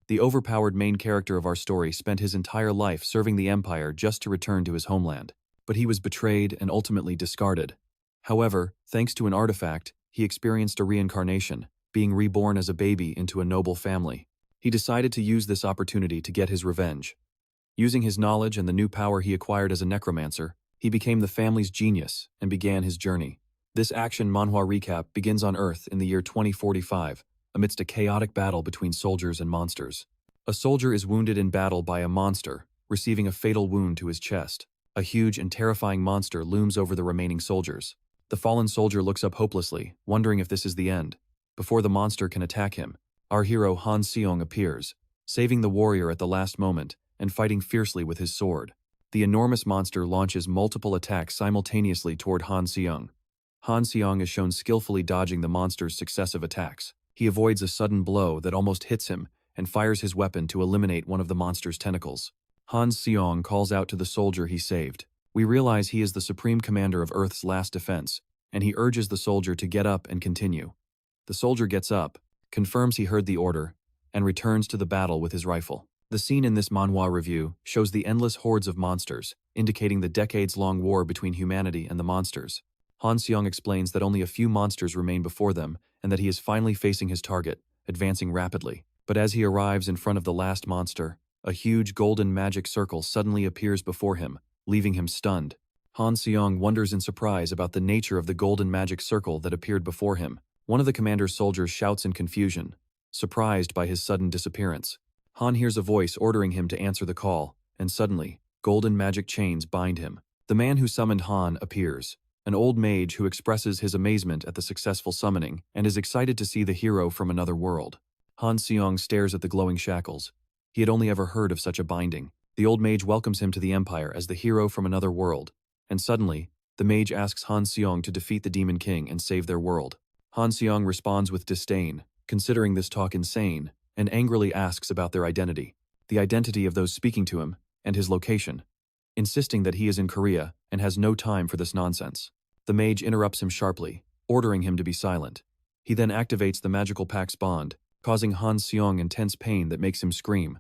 The overpowered main character of our story spent his entire life serving the Empire just to return to his homeland. But he was betrayed and ultimately discarded. However, thanks to an artifact, he experienced a reincarnation, being reborn as a baby into a noble family. He decided to use this opportunity to get his revenge. Using his knowledge and the new power he acquired as a necromancer, he became the family's genius and began his journey. This action manhwa recap begins on Earth in the year 2045, amidst a chaotic battle between soldiers and monsters. A soldier is wounded in battle by a monster, receiving a fatal wound to his chest. A huge and terrifying monster looms over the remaining soldiers. The fallen soldier looks up hopelessly, wondering if this is the end. Before the monster can attack him, our hero Hans Seong appears, saving the warrior at the last moment and fighting fiercely with his sword. The enormous monster launches multiple attacks simultaneously toward Hans Seong. Hans Seong is shown skillfully dodging the monster's successive attacks. He avoids a sudden blow that almost hits him and fires his weapon to eliminate one of the monster's tentacles. Hans Seong calls out to the soldier he saved. We realize he is the supreme commander of Earth's last defense, and he urges the soldier to get up and continue. The soldier gets up, confirms he heard the order, and returns to the battle with his rifle. The scene in this manhwa review shows the endless hordes of monsters, indicating the decades-long war between humanity and the monsters. Han Seong explains that only a few monsters remain before them and that he is finally facing his target, advancing rapidly. But as he arrives in front of the last monster, a huge golden magic circle suddenly appears before him, leaving him stunned. Han Seong wonders in surprise about the nature of the golden magic circle that appeared before him. One of the commander's soldiers shouts in confusion, surprised by his sudden disappearance. Han hears a voice ordering him to answer the call, and suddenly, golden magic chains bind him. The man who summoned Han appears, an old mage who expresses his amazement at the successful summoning and is excited to see the hero from another world. Han Seong stares at the glowing shackles. He had only ever heard of such a binding. The old mage welcomes him to the Empire as the hero from another world, and suddenly, the mage asks Han Seong to defeat the Demon King and save their world. Han Seong responds with disdain, considering this talk insane, and angrily asks about their identity, the identity of those speaking to him, and his location, insisting that he is in Korea and has no time for this nonsense. The mage interrupts him sharply, ordering him to be silent. He then activates the magical pax bond, causing Han Seong intense pain that makes him scream.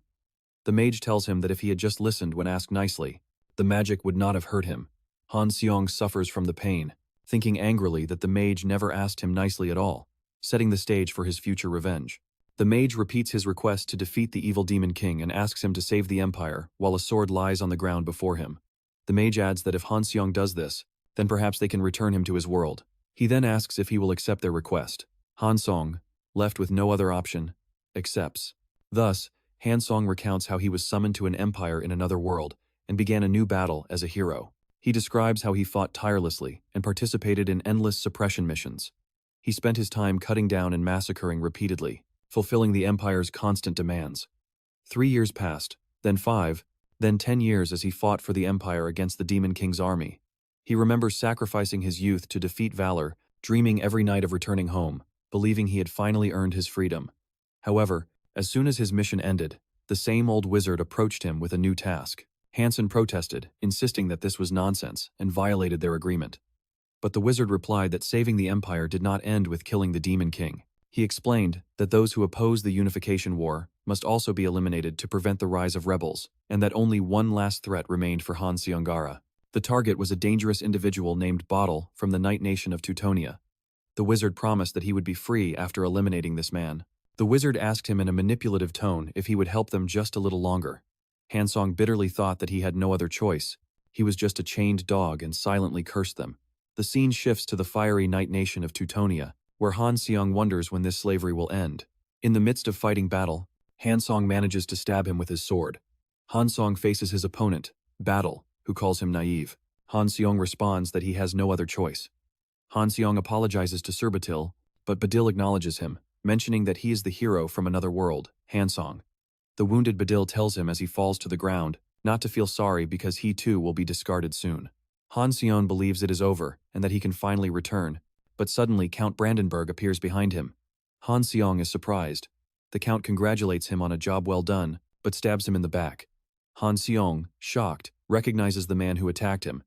The mage tells him that if he had just listened when asked nicely, the magic would not have hurt him. Han Seong suffers from the pain, thinking angrily that the mage never asked him nicely at all, setting the stage for his future revenge. The mage repeats his request to defeat the evil Demon King and asks him to save the Empire while a sword lies on the ground before him. The mage adds that if Han Seong does this, then perhaps they can return him to his world. He then asks if he will accept their request. Han Seong, left with no other option, accepts. Thus, Han Seong recounts how he was summoned to an empire in another world and began a new battle as a hero. He describes how he fought tirelessly and participated in endless suppression missions. He spent his time cutting down and massacring repeatedly, fulfilling the Empire's constant demands. 3 years passed, then 5, then 10 years as he fought for the Empire against the Demon King's army. He remembers sacrificing his youth to defeat Valor, dreaming every night of returning home, believing he had finally earned his freedom. However, as soon as his mission ended, the same old wizard approached him with a new task. Hansen protested, insisting that this was nonsense and violated their agreement. But the wizard replied that saving the Empire did not end with killing the Demon King. He explained that those who oppose the Unification War must also be eliminated to prevent the rise of rebels, and that only one last threat remained for Han Seong. The target was a dangerous individual named Batil from the Night Nation of Teutonia. The wizard promised that he would be free after eliminating this man. The wizard asked him in a manipulative tone if he would help them just a little longer. Han Seong bitterly thought that he had no other choice. He was just a chained dog and silently cursed them. The scene shifts to the fiery Night Nation of Teutonia, where Han Seong wonders when this slavery will end. In the midst of fighting battle, Han Seong manages to stab him with his sword. Han Seong faces his opponent, Batil, who calls him naive. Han Seong responds that he has no other choice. Han Seong apologizes to Sir Batil, but Batil acknowledges him, mentioning that he is the hero from another world, Han Seong. The wounded Batil tells him as he falls to the ground not to feel sorry because he too will be discarded soon. Han Seong believes it is over and that he can finally return, but suddenly Count Brandenburg appears behind him. Han Seong is surprised. The Count congratulates him on a job well done, but stabs him in the back. Han Seong, shocked, recognizes the man who attacked him.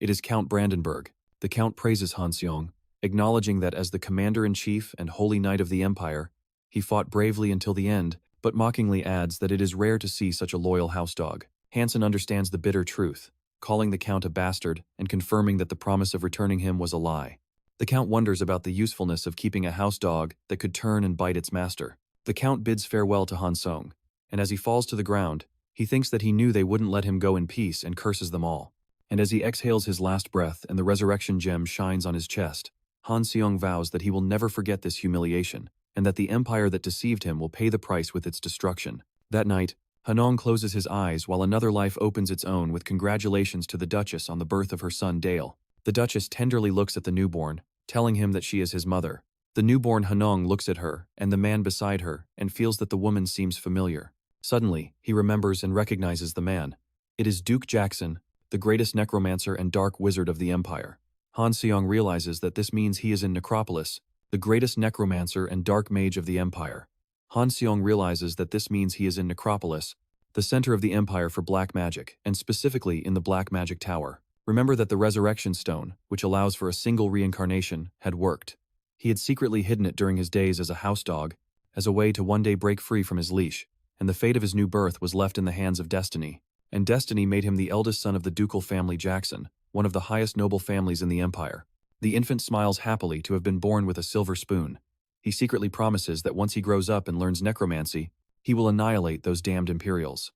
It is Count Brandenburg. The Count praises Han Seong, acknowledging that as the commander-in-chief and holy knight of the Empire, he fought bravely until the end, but mockingly adds that it is rare to see such a loyal housedog. Hansen understands the bitter truth, calling the Count a bastard and confirming that the promise of returning him was a lie. The Count wonders about the usefulness of keeping a housedog that could turn and bite its master. The Count bids farewell to Hans Seong, and as he falls to the ground, he thinks that he knew they wouldn't let him go in peace and curses them all. And as he exhales his last breath and the resurrection gem shines on his chest, Hans Seong vows that he will never forget this humiliation, and that the empire that deceived him will pay the price with its destruction. That night, Hanong closes his eyes while another life opens its own with congratulations to the Duchess on the birth of her son Dale. The Duchess tenderly looks at the newborn, telling him that she is his mother. The newborn Hanong looks at her and the man beside her and feels that the woman seems familiar. Suddenly, he remembers and recognizes the man. It is Duke Jackson, the greatest necromancer and dark wizard of the empire. Hans Seong realizes that this means he is in Necropolis, the greatest necromancer and dark mage of the empire. Hans Seong realizes that this means he is in Necropolis, the center of the empire for black magic, and specifically in the Black Magic Tower. Remember that the Resurrection Stone, which allows for a single reincarnation, had worked. He had secretly hidden it during his days as a housedog, as a way to one day break free from his leash, and the fate of his new birth was left in the hands of destiny. And destiny made him the eldest son of the ducal family Jackson, one of the highest noble families in the empire. The infant smiles happily to have been born with a silver spoon. He secretly promises that once he grows up and learns necromancy, he will annihilate those damned Imperials.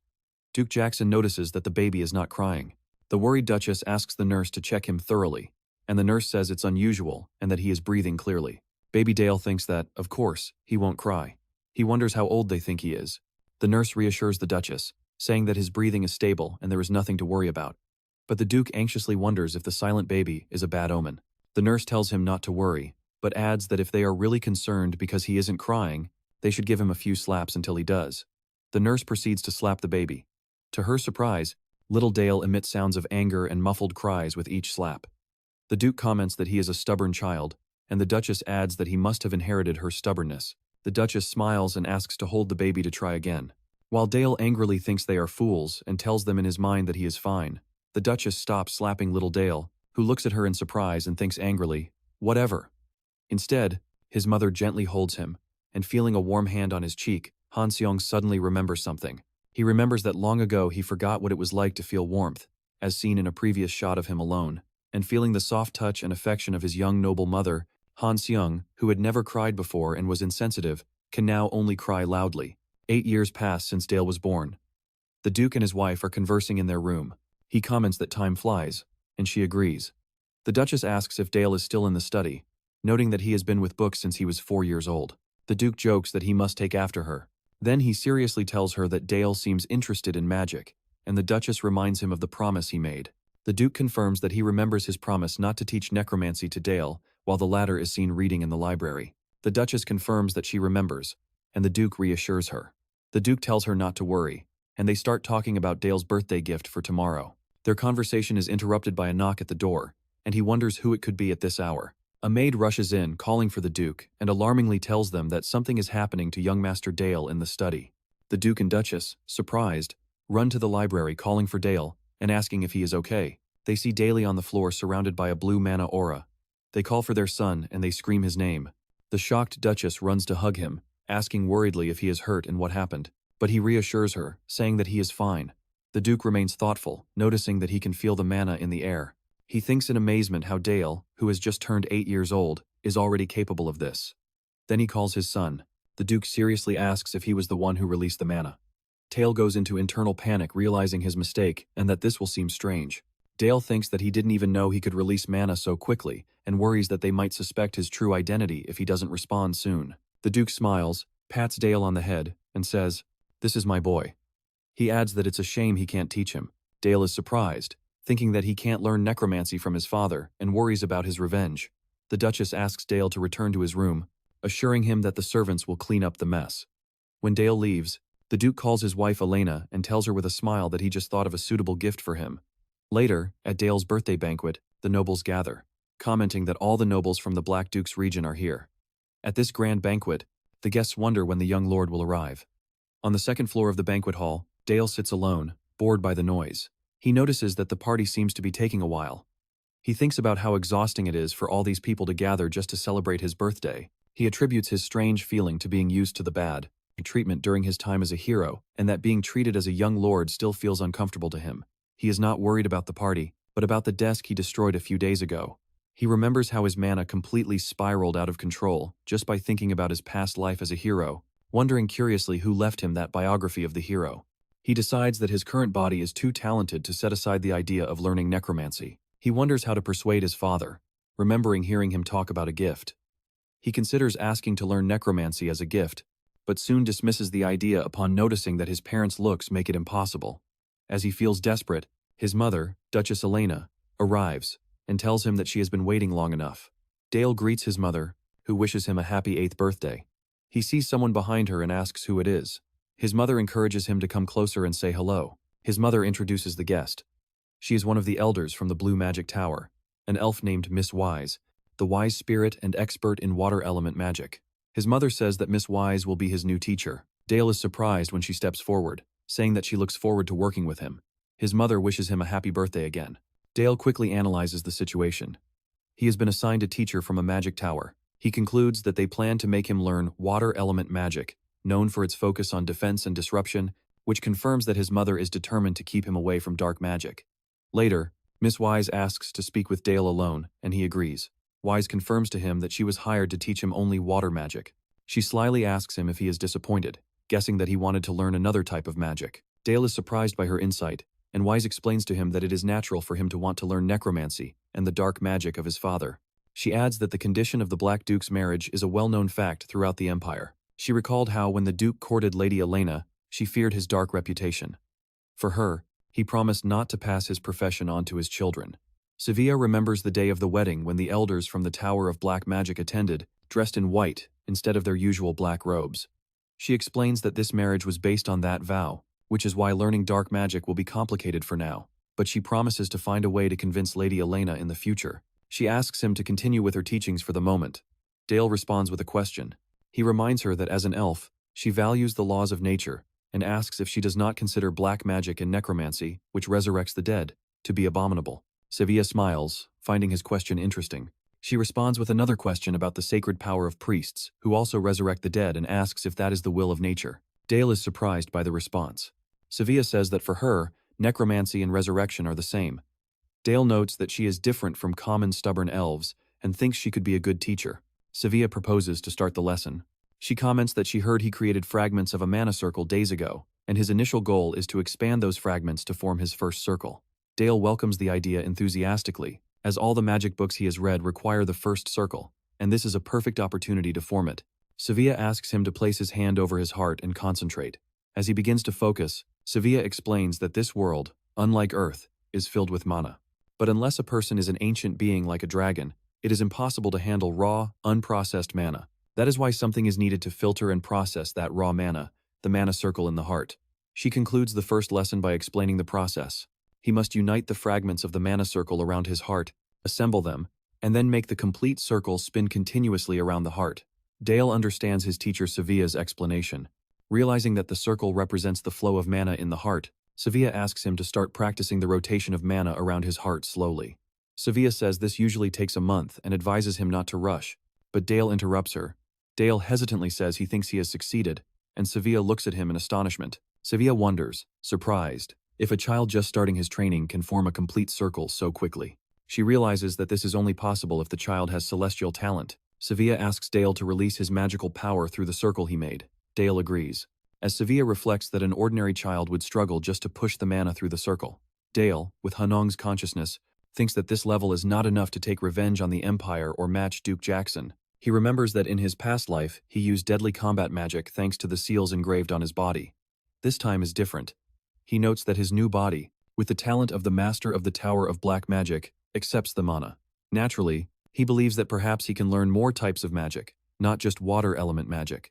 Duke Jackson notices that the baby is not crying. The worried Duchess asks the nurse to check him thoroughly, and the nurse says it's unusual and that he is breathing clearly. Baby Dale thinks that, of course, he won't cry. He wonders how old they think he is. The nurse reassures the Duchess, saying that his breathing is stable and there is nothing to worry about. But the Duke anxiously wonders if the silent baby is a bad omen. The nurse tells him not to worry, but adds that if they are really concerned because he isn't crying, they should give him a few slaps until he does. The nurse proceeds to slap the baby. To her surprise, little Dale emits sounds of anger and muffled cries with each slap. The Duke comments that he is a stubborn child, and the Duchess adds that he must have inherited her stubbornness. The Duchess smiles and asks to hold the baby to try again. While Dale angrily thinks they are fools and tells them in his mind that he is fine, the Duchess stops slapping little Dale, who looks at her in surprise and thinks angrily, "Whatever." Instead, his mother gently holds him, and feeling a warm hand on his cheek, Hans Seong suddenly remembers something. He remembers that long ago he forgot what it was like to feel warmth, as seen in a previous shot of him alone, and feeling the soft touch and affection of his young noble mother, Hans Seong, who had never cried before and was insensitive, can now only cry loudly. 8 years pass since Dale was born. The Duke and his wife are conversing in their room. He comments that time flies, and she agrees. The Duchess asks if Dale is still in the study, noting that he has been with books since he was 4 years old. The Duke jokes that he must take after her. Then he seriously tells her that Dale seems interested in magic, and the Duchess reminds him of the promise he made. The Duke confirms that he remembers his promise not to teach necromancy to Dale, while the latter is seen reading in the library. The Duchess confirms that she remembers, and the Duke reassures her. The Duke tells her not to worry, and they start talking about Dale's birthday gift for tomorrow. Their conversation is interrupted by a knock at the door, and he wonders who it could be at this hour. A maid rushes in, calling for the Duke, and alarmingly tells them that something is happening to young Master Dale in the study. The Duke and Duchess, surprised, run to the library calling for Dale and asking if he is okay. They see Dale on the floor surrounded by a blue mana aura. They call for their son and they scream his name. The shocked Duchess runs to hug him, asking worriedly if he is hurt and what happened, but he reassures her, saying that he is fine. The Duke remains thoughtful, noticing that he can feel the mana in the air. He thinks in amazement how Dale, who has just turned 8 years old, is already capable of this. Then he calls his son. The Duke seriously asks if he was the one who released the mana. Dale goes into internal panic, realizing his mistake and that this will seem strange. Dale thinks that he didn't even know he could release mana so quickly and worries that they might suspect his true identity if he doesn't respond soon. The Duke smiles, pats Dale on the head, and says, "This is my boy." He adds that it's a shame he can't teach him. Dale is surprised, thinking that he can't learn necromancy from his father, and worries about his revenge. The Duchess asks Dale to return to his room, assuring him that the servants will clean up the mess. When Dale leaves, the Duke calls his wife Elena and tells her with a smile that he just thought of a suitable gift for him. Later, at Dale's birthday banquet, the nobles gather, commenting that all the nobles from the Black Duke's region are here. At this grand banquet, the guests wonder when the young lord will arrive. On the second floor of the banquet hall, Dale sits alone, bored by the noise. He notices that the party seems to be taking a while. He thinks about how exhausting it is for all these people to gather just to celebrate his birthday. He attributes his strange feeling to being used to the bad. treatment during his time as a hero, and that being treated as a young lord still feels uncomfortable to him. He is not worried about the party, but about the desk he destroyed a few days ago. He remembers how his mana completely spiraled out of control just by thinking about his past life as a hero, wondering curiously who left him that biography of the hero. He decides that his current body is too talented to set aside the idea of learning necromancy. He wonders how to persuade his father, remembering hearing him talk about a gift. He considers asking to learn necromancy as a gift, but soon dismisses the idea upon noticing that his parents' looks make it impossible. As he feels desperate, his mother, Duchess Elena, arrives and tells him that she has been waiting long enough. Dale greets his mother, who wishes him a happy 8th birthday. He sees someone behind her and asks who it is. His mother encourages him to come closer and say hello. His mother introduces the guest. She is one of the elders from the Blue Magic Tower, an elf named Miss Wise, the wise spirit and expert in water element magic. His mother says that Miss Wise will be his new teacher. Dale is surprised when she steps forward, saying that she looks forward to working with him. His mother wishes him a happy birthday again. Dale quickly analyzes the situation. He has been assigned a teacher from a magic tower. He concludes that they plan to make him learn water element magic, known for its focus on defense and disruption, which confirms that his mother is determined to keep him away from dark magic. Later, Miss Wise asks to speak with Dale alone, and he agrees. Wise confirms to him that she was hired to teach him only water magic. She slyly asks him if he is disappointed, guessing that he wanted to learn another type of magic. Dale is surprised by her insight, and Wise explains to him that it is natural for him to want to learn necromancy and the dark magic of his father. She adds that the condition of the Black Duke's marriage is a well-known fact throughout the Empire. She recalled how when the Duke courted Lady Elena, she feared his dark reputation. For her, he promised not to pass his profession on to his children. Sevilla remembers the day of the wedding when the elders from the Tower of Black Magic attended, dressed in white instead of their usual black robes. She explains that this marriage was based on that vow, which is why learning dark magic will be complicated for now, but she promises to find a way to convince Lady Elena in the future. She asks him to continue with her teachings for the moment. Dale responds with a question. He reminds her that as an elf, she values the laws of nature, and asks if she does not consider black magic and necromancy, which resurrects the dead, to be abominable. Sevilla smiles, finding his question interesting. She responds with another question about the sacred power of priests, who also resurrect the dead, and asks if that is the will of nature. Dale is surprised by the response. Sevilla says that for her, necromancy and resurrection are the same. Dale notes that she is different from common stubborn elves, and thinks she could be a good teacher. Sevilla proposes to start the lesson. She comments that she heard he created fragments of a mana circle days ago, and his initial goal is to expand those fragments to form his first circle. Dale welcomes the idea enthusiastically, as all the magic books he has read require the first circle, and this is a perfect opportunity to form it. Sevilla asks him to place his hand over his heart and concentrate. As he begins to focus, Sevilla explains that this world, unlike Earth, is filled with mana. But unless a person is an ancient being like a dragon, it is impossible to handle raw, unprocessed mana. That is why something is needed to filter and process that raw mana, the mana circle in the heart. She concludes the first lesson by explaining the process. He must unite the fragments of the mana circle around his heart, assemble them, and then make the complete circle spin continuously around the heart. Dale understands his teacher Sevilla's explanation. Realizing that the circle represents the flow of mana in the heart, Sevilla asks him to start practicing the rotation of mana around his heart slowly. Sevilla says this usually takes a month and advises him not to rush, but Dale interrupts her. Dale hesitantly says he thinks he has succeeded, and Sevilla looks at him in astonishment. Sevilla wonders, surprised, if a child just starting his training can form a complete circle so quickly. She realizes that this is only possible if the child has celestial talent. Sevilla asks Dale to release his magical power through the circle he made. Dale agrees, as Sevilla reflects that an ordinary child would struggle just to push the mana through the circle. Dale, with Hanong's consciousness, thinks that this level is not enough to take revenge on the Empire or match Duke Jackson. He remembers that in his past life, he used deadly combat magic thanks to the seals engraved on his body. This time is different. He notes that his new body, with the talent of the Master of the Tower of Black Magic, accepts the mana. Naturally, he believes that perhaps he can learn more types of magic, not just water element magic.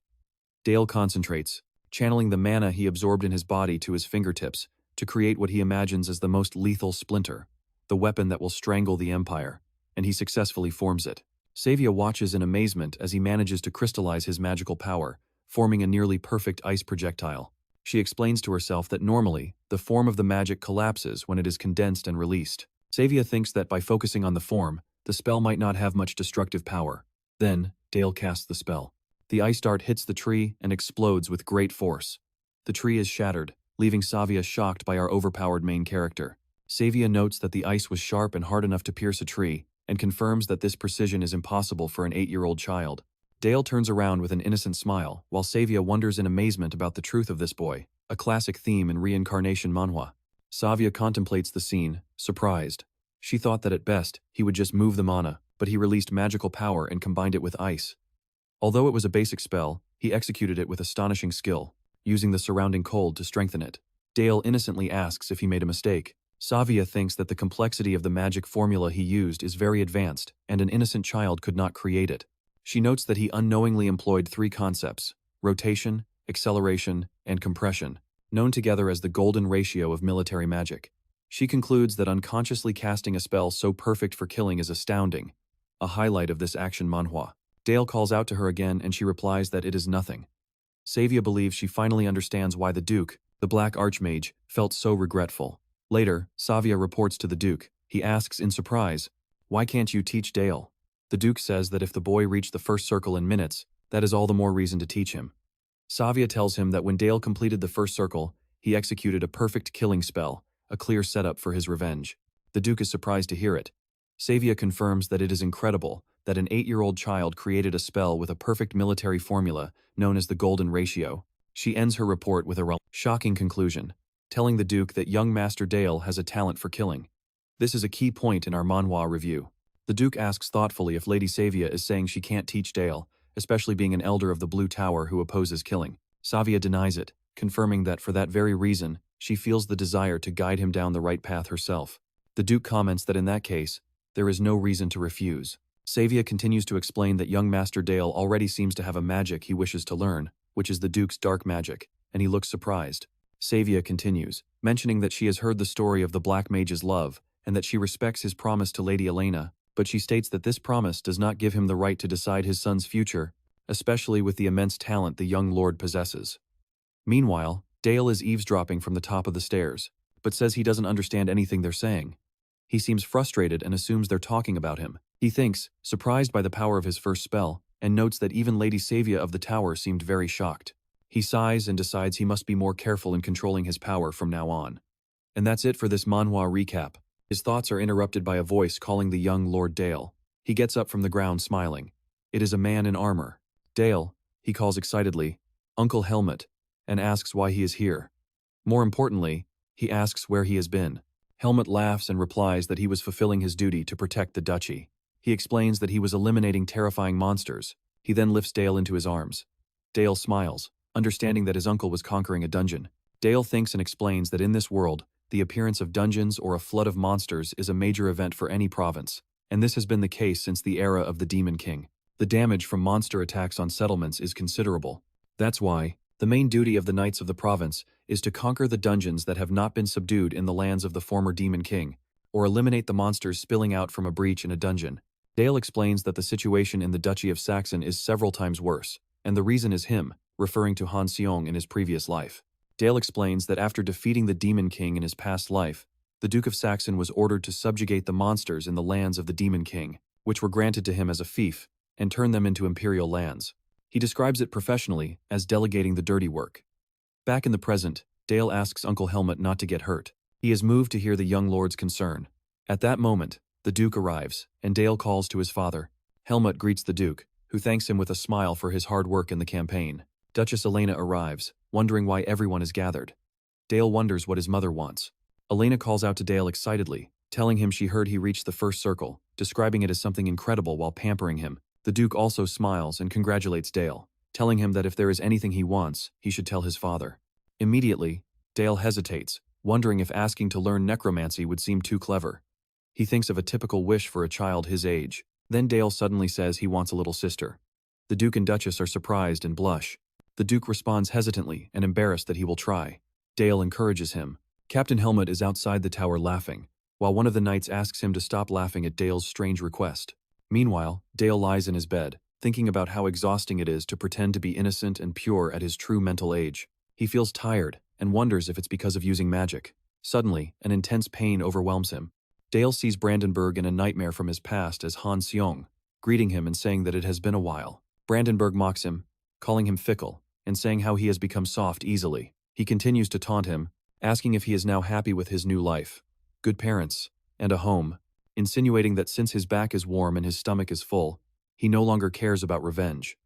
Dale concentrates, channeling the mana he absorbed in his body to his fingertips to create what he imagines as the most lethal splinter, the weapon that will strangle the Empire, and he successfully forms it. Sevilla watches in amazement as he manages to crystallize his magical power, forming a nearly perfect ice projectile. She explains to herself that normally, the form of the magic collapses when it is condensed and released. Sevilla thinks that by focusing on the form, the spell might not have much destructive power. Then, Dale casts the spell. The ice dart hits the tree and explodes with great force. The tree is shattered, leaving Savia shocked by our overpowered main character. Savia notes that the ice was sharp and hard enough to pierce a tree, and confirms that this precision is impossible for an 8-year-old child. Dale turns around with an innocent smile, while Savia wonders in amazement about the truth of this boy, a classic theme in reincarnation manhwa. Savia contemplates the scene, surprised. She thought that at best, he would just move the mana, but he released magical power and combined it with ice. Although it was a basic spell, he executed it with astonishing skill, using the surrounding cold to strengthen it. Dale innocently asks if he made a mistake. Savia thinks that the complexity of the magic formula he used is very advanced, and an innocent child could not create it. She notes that he unknowingly employed 3 concepts: rotation, acceleration, and compression, known together as the golden ratio of military magic. She concludes that unconsciously casting a spell so perfect for killing is astounding, a highlight of this action manhwa. Dale calls out to her again and she replies that it is nothing. Savia believes she finally understands why the Duke, the Black Archmage, felt so regretful. Later, Savia reports to the Duke. He asks in surprise, "Why can't you teach Dale?" The Duke says that if the boy reached the first circle in minutes, that is all the more reason to teach him. Savia tells him that when Dale completed the first circle, he executed a perfect killing spell, a clear setup for his revenge. The Duke is surprised to hear it. Savia confirms that it is incredible that an 8-year-old child created a spell with a perfect military formula known as the golden ratio. She ends her report with a shocking conclusion, telling the Duke that young Master Dale has a talent for killing. This is a key point in our manhwa review. The Duke asks thoughtfully if Lady Savia is saying she can't teach Dale, especially being an elder of the Blue Tower who opposes killing. Savia denies it, confirming that for that very reason, she feels the desire to guide him down the right path herself. The Duke comments that in that case, there is no reason to refuse. Savia continues to explain that young Master Dale already seems to have a magic he wishes to learn, which is the Duke's dark magic, and he looks surprised. Savia continues, mentioning that she has heard the story of the Black Mage's love, and that she respects his promise to Lady Elena, but she states that this promise does not give him the right to decide his son's future, especially with the immense talent the young lord possesses. Meanwhile, Dale is eavesdropping from the top of the stairs, but says he doesn't understand anything they're saying. He seems frustrated and assumes they're talking about him. He thinks, surprised by the power of his first spell, and notes that even Lady Savia of the tower seemed very shocked. He sighs and decides he must be more careful in controlling his power from now on. And that's it for this manhwa recap. His thoughts are interrupted by a voice calling the young Lord Dale. He gets up from the ground smiling. It is a man in armor. "Dale," he calls excitedly, "Uncle Helmut," and asks why he is here. More importantly, he asks where he has been. Helmut laughs and replies that he was fulfilling his duty to protect the duchy. He explains that he was eliminating terrifying monsters. He then lifts Dale into his arms. Dale smiles, understanding that his uncle was conquering a dungeon. Dale thinks and explains that in this world, the appearance of dungeons or a flood of monsters is a major event for any province, and this has been the case since the era of the Demon King. The damage from monster attacks on settlements is considerable. That's why, the main duty of the knights of the province is to conquer the dungeons that have not been subdued in the lands of the former Demon King, or eliminate the monsters spilling out from a breach in a dungeon. Dale explains that the situation in the Duchy of Saxon is several times worse, and the reason is him, referring to Hans Seong in his previous life. Dale explains that after defeating the Demon King in his past life, the Duke of Saxon was ordered to subjugate the monsters in the lands of the Demon King, which were granted to him as a fief, and turn them into imperial lands. He describes it professionally as delegating the dirty work. Back in the present, Dale asks Uncle Helmut not to get hurt. He is moved to hear the young lord's concern. At that moment, the Duke arrives, and Dale calls to his father. Helmut greets the Duke, who thanks him with a smile for his hard work in the campaign. Duchess Elena arrives, wondering why everyone is gathered. Dale wonders what his mother wants. Elena calls out to Dale excitedly, telling him she heard he reached the first circle, describing it as something incredible while pampering him. The Duke also smiles and congratulates Dale, telling him that if there is anything he wants, he should tell his father. Immediately, Dale hesitates, wondering if asking to learn necromancy would seem too clever. He thinks of a typical wish for a child his age. Then Dale suddenly says he wants a little sister. The Duke and Duchess are surprised and blush. The Duke responds hesitantly and embarrassed that he will try. Dale encourages him. Captain Helmut is outside the tower laughing, while one of the knights asks him to stop laughing at Dale's strange request. Meanwhile, Dale lies in his bed, thinking about how exhausting it is to pretend to be innocent and pure at his true mental age. He feels tired and wonders if it's because of using magic. Suddenly, an intense pain overwhelms him. Dale sees Brandenburg in a nightmare from his past as Hans Seong, greeting him and saying that it has been a while. Brandenburg mocks him, calling him fickle, and saying how he has become soft easily. He continues to taunt him, asking if he is now happy with his new life, good parents, and a home, insinuating that since his back is warm and his stomach is full, he no longer cares about revenge.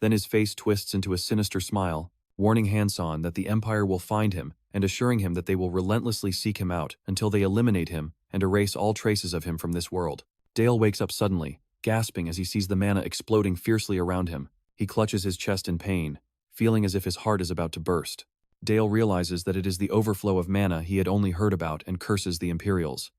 Then his face twists into a sinister smile, warning Hans Seong that the Empire will find him and assuring him that they will relentlessly seek him out until they eliminate him and erase all traces of him from this world. Dale wakes up suddenly, gasping as he sees the mana exploding fiercely around him. He clutches his chest in pain, feeling as if his heart is about to burst. Dale realizes that it is the overflow of mana he had only heard about and curses the Imperials.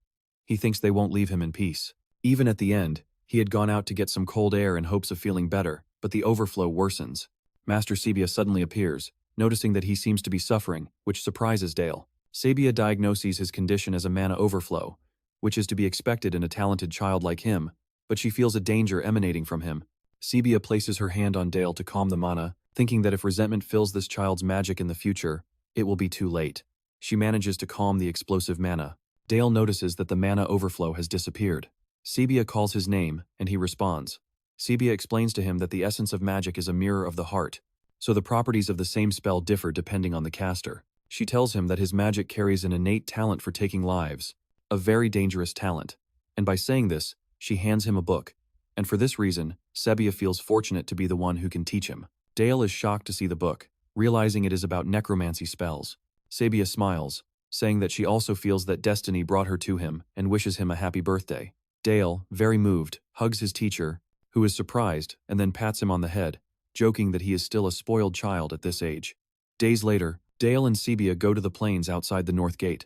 He thinks they won't leave him in peace. Even at the end, he had gone out to get some cold air in hopes of feeling better, but the overflow worsens. Master Sabia suddenly appears, noticing that he seems to be suffering, which surprises Dale. Sabia diagnoses his condition as a mana overflow, which is to be expected in a talented child like him, but she feels a danger emanating from him. Sabia places her hand on Dale to calm the mana, thinking that if resentment fills this child's magic in the future, it will be too late. She manages to calm the explosive mana. Dale notices that the mana overflow has disappeared. Sabia calls his name, and he responds. Sabia explains to him that the essence of magic is a mirror of the heart, so the properties of the same spell differ depending on the caster. She tells him that his magic carries an innate talent for taking lives, a very dangerous talent, and by saying this, she hands him a book, and for this reason, Sabia feels fortunate to be the one who can teach him. Dale is shocked to see the book, realizing it is about necromancy spells. Sabia smiles, saying that she also feels that destiny brought her to him and wishes him a happy birthday. Dale, very moved, hugs his teacher, who is surprised, and then pats him on the head, joking that he is still a spoiled child at this age. Days later, Dale and Sabia go to the plains outside the North Gate.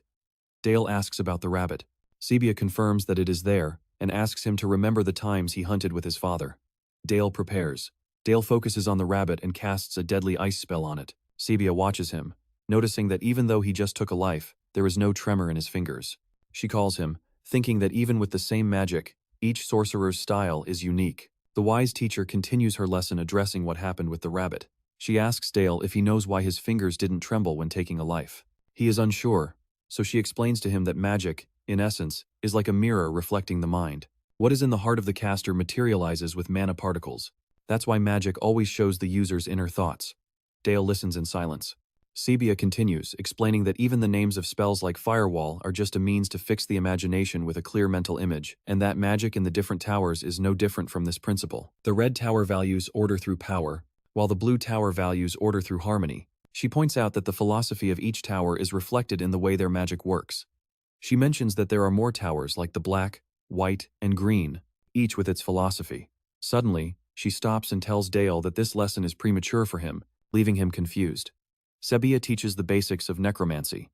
Dale asks about the rabbit. Sabia confirms that it is there, and asks him to remember the times he hunted with his father. Dale prepares. Dale focuses on the rabbit and casts a deadly ice spell on it. Sabia watches him, noticing that even though he just took a life, there is no tremor in his fingers. She calls him, thinking that even with the same magic, each sorcerer's style is unique. The wise teacher continues her lesson addressing what happened with the rabbit. She asks Dale if he knows why his fingers didn't tremble when taking a life. He is unsure, so she explains to him that magic, in essence, is like a mirror reflecting the mind. What is in the heart of the caster materializes with mana particles. That's why magic always shows the user's inner thoughts. Dale listens in silence. Sabia continues, explaining that even the names of spells like Firewall are just a means to fix the imagination with a clear mental image, and that magic in the different towers is no different from this principle. The red tower values order through power, while the blue tower values order through harmony. She points out that the philosophy of each tower is reflected in the way their magic works. She mentions that there are more towers like the black, white, and green, each with its philosophy. Suddenly, she stops and tells Dale that this lesson is premature for him, leaving him confused. Sabia teaches the basics of necromancy.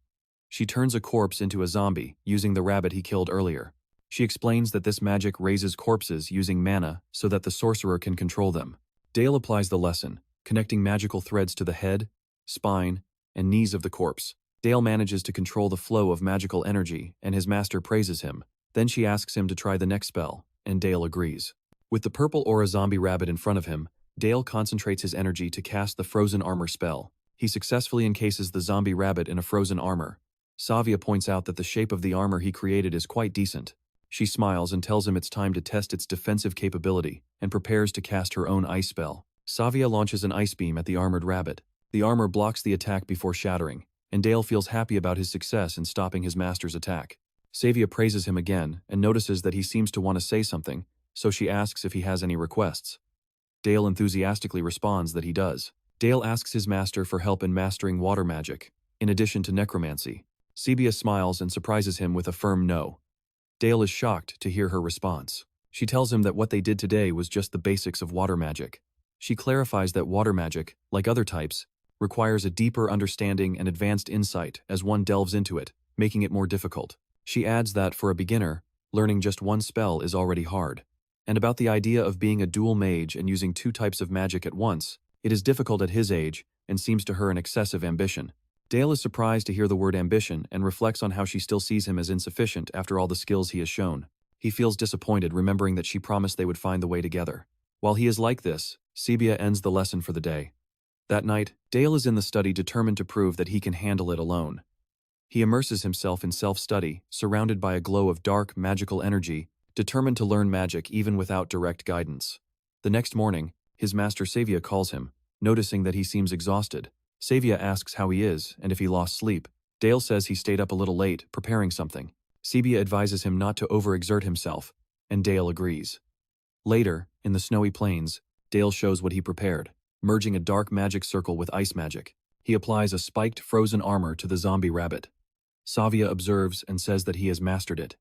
She turns a corpse into a zombie, using the rabbit he killed earlier. She explains that this magic raises corpses using mana so that the sorcerer can control them. Dale applies the lesson, connecting magical threads to the head, spine, and knees of the corpse. Dale manages to control the flow of magical energy, and his master praises him. Then she asks him to try the next spell, and Dale agrees. With the purple aura zombie rabbit in front of him, Dale concentrates his energy to cast the frozen armor spell. He successfully encases the zombie rabbit in a frozen armor. Savia points out that the shape of the armor he created is quite decent. She smiles and tells him it's time to test its defensive capability, and prepares to cast her own ice spell. Savia launches an ice beam at the armored rabbit. The armor blocks the attack before shattering, and Dale feels happy about his success in stopping his master's attack. Savia praises him again and notices that he seems to want to say something, so she asks if he has any requests. Dale enthusiastically responds that he does. Dale asks his master for help in mastering water magic, in addition to necromancy. Sabia smiles and surprises him with a firm no. Dale is shocked to hear her response. She tells him that what they did today was just the basics of water magic. She clarifies that water magic, like other types, requires a deeper understanding and advanced insight as one delves into it, making it more difficult. She adds that, for a beginner, learning just one spell is already hard. And about the idea of being a dual mage and using two types of magic at once, it is difficult at his age, and seems to her an excessive ambition. Dale is surprised to hear the word ambition and reflects on how she still sees him as insufficient after all the skills he has shown. He feels disappointed remembering that she promised they would find the way together. While he is like this, Sabia ends the lesson for the day. That night, Dale is in the study determined to prove that he can handle it alone. He immerses himself in self-study, surrounded by a glow of dark, magical energy, determined to learn magic even without direct guidance. The next morning, his master Savia calls him, noticing that he seems exhausted. Savia asks how he is and if he lost sleep. Dale says he stayed up a little late, preparing something. Savia advises him not to overexert himself, and Dale agrees. Later, in the snowy plains, Dale shows what he prepared, merging a dark magic circle with ice magic. He applies a spiked frozen armor to the zombie rabbit. Savia observes and says that he has mastered it.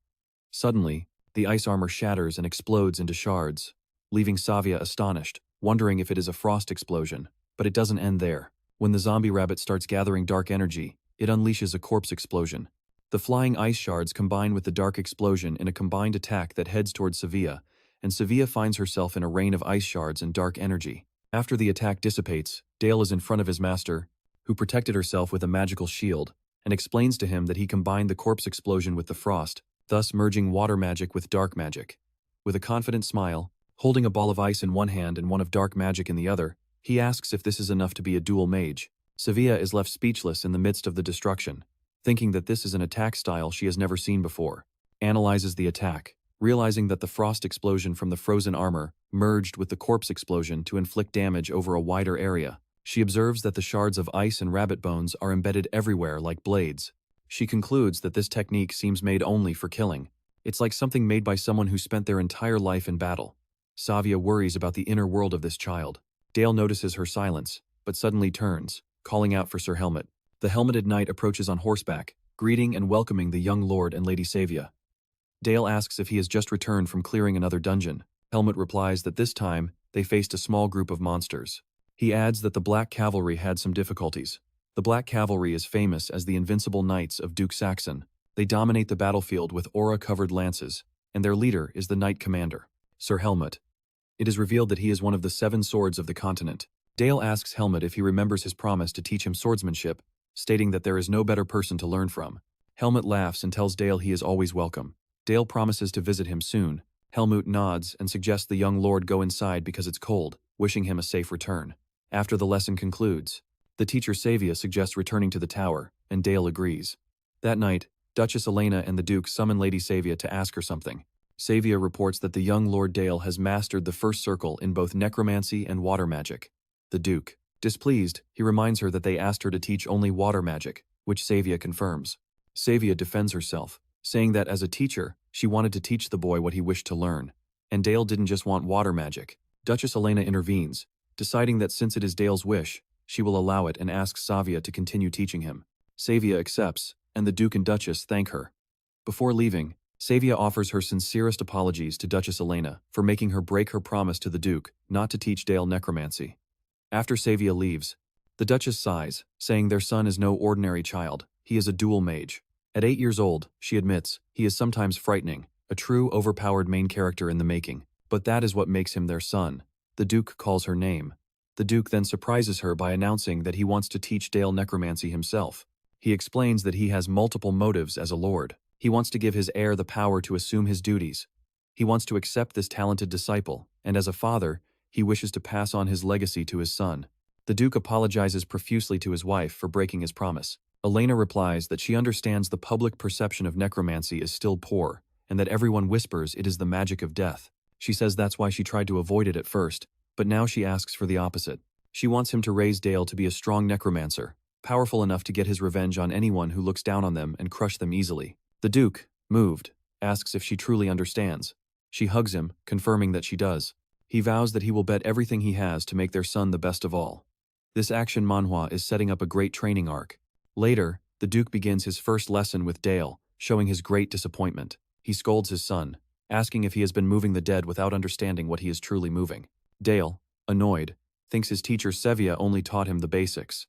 Suddenly, the ice armor shatters and explodes into shards, leaving Savia astonished, wondering if it is a frost explosion. But it doesn't end there. When the zombie rabbit starts gathering dark energy, it unleashes a corpse explosion. The flying ice shards combine with the dark explosion in a combined attack that heads towards Savia, and Savia finds herself in a rain of ice shards and dark energy. After the attack dissipates, Dale is in front of his master, who protected herself with a magical shield, and explains to him that he combined the corpse explosion with the frost, thus merging water magic with dark magic. With a confident smile, holding a ball of ice in one hand and one of dark magic in the other, he asks if this is enough to be a dual mage. Savia is left speechless in the midst of the destruction, thinking that this is an attack style she has never seen before. Analyzes the attack, realizing that the frost explosion from the frozen armor merged with the corpse explosion to inflict damage over a wider area. She observes that the shards of ice and rabbit bones are embedded everywhere like blades. She concludes that this technique seems made only for killing. It's like something made by someone who spent their entire life in battle. Savia worries about the inner world of this child. Dale notices her silence, but suddenly turns, calling out for Sir Helmet. The helmeted knight approaches on horseback, greeting and welcoming the young lord and Lady Savia. Dale asks if he has just returned from clearing another dungeon. Helmet replies that this time, they faced a small group of monsters. He adds that the Black Cavalry had some difficulties. The Black Cavalry is famous as the invincible knights of Duke Saxon. They dominate the battlefield with aura-covered lances, and their leader is the Knight Commander, Sir Helmet. It is revealed that he is one of the 7 swords of the continent. Dale asks Helmet if he remembers his promise to teach him swordsmanship, stating that there is no better person to learn from. Helmet laughs and tells Dale he is always welcome. Dale promises to visit him soon. Helmut nods and suggests the young lord go inside because it's cold, wishing him a safe return. After the lesson concludes, the teacher Savia suggests returning to the tower, and Dale agrees. That night, Duchess Elena and the Duke summon Lady Savia to ask her something. Savia reports that the young Lord Dale has mastered the first circle in both necromancy and water magic. The Duke, displeased, he reminds her that they asked her to teach only water magic, which Savia confirms. Savia defends herself, saying that as a teacher, she wanted to teach the boy what he wished to learn. And Dale didn't just want water magic. Duchess Elena intervenes, deciding that since it is Dale's wish, she will allow it and asks Savia to continue teaching him. Savia accepts, and the Duke and Duchess thank her. Before leaving, Savia offers her sincerest apologies to Duchess Elena for making her break her promise to the Duke not to teach Dale necromancy. After Savia leaves, the Duchess sighs, saying their son is no ordinary child, he is a dual mage. At 8 years old, she admits, he is sometimes frightening, a true overpowered main character in the making, but that is what makes him their son. The Duke calls her name. The Duke then surprises her by announcing that he wants to teach Dale necromancy himself. He explains that he has multiple motives as a lord. He wants to give his heir the power to assume his duties. He wants to accept this talented disciple, and as a father, he wishes to pass on his legacy to his son. The Duke apologizes profusely to his wife for breaking his promise. Elena replies that she understands the public perception of necromancy is still poor, and that everyone whispers it is the magic of death. She says that's why she tried to avoid it at first, but now she asks for the opposite. She wants him to raise Dale to be a strong necromancer, powerful enough to get his revenge on anyone who looks down on them and crush them easily. The Duke, moved, asks if she truly understands. She hugs him, confirming that she does. He vows that he will bet everything he has to make their son the best of all. This action manhwa is setting up a great training arc. Later, the Duke begins his first lesson with Dale, showing his great disappointment. He scolds his son, asking if he has been moving the dead without understanding what he is truly moving. Dale, annoyed, thinks his teacher Savia only taught him the basics.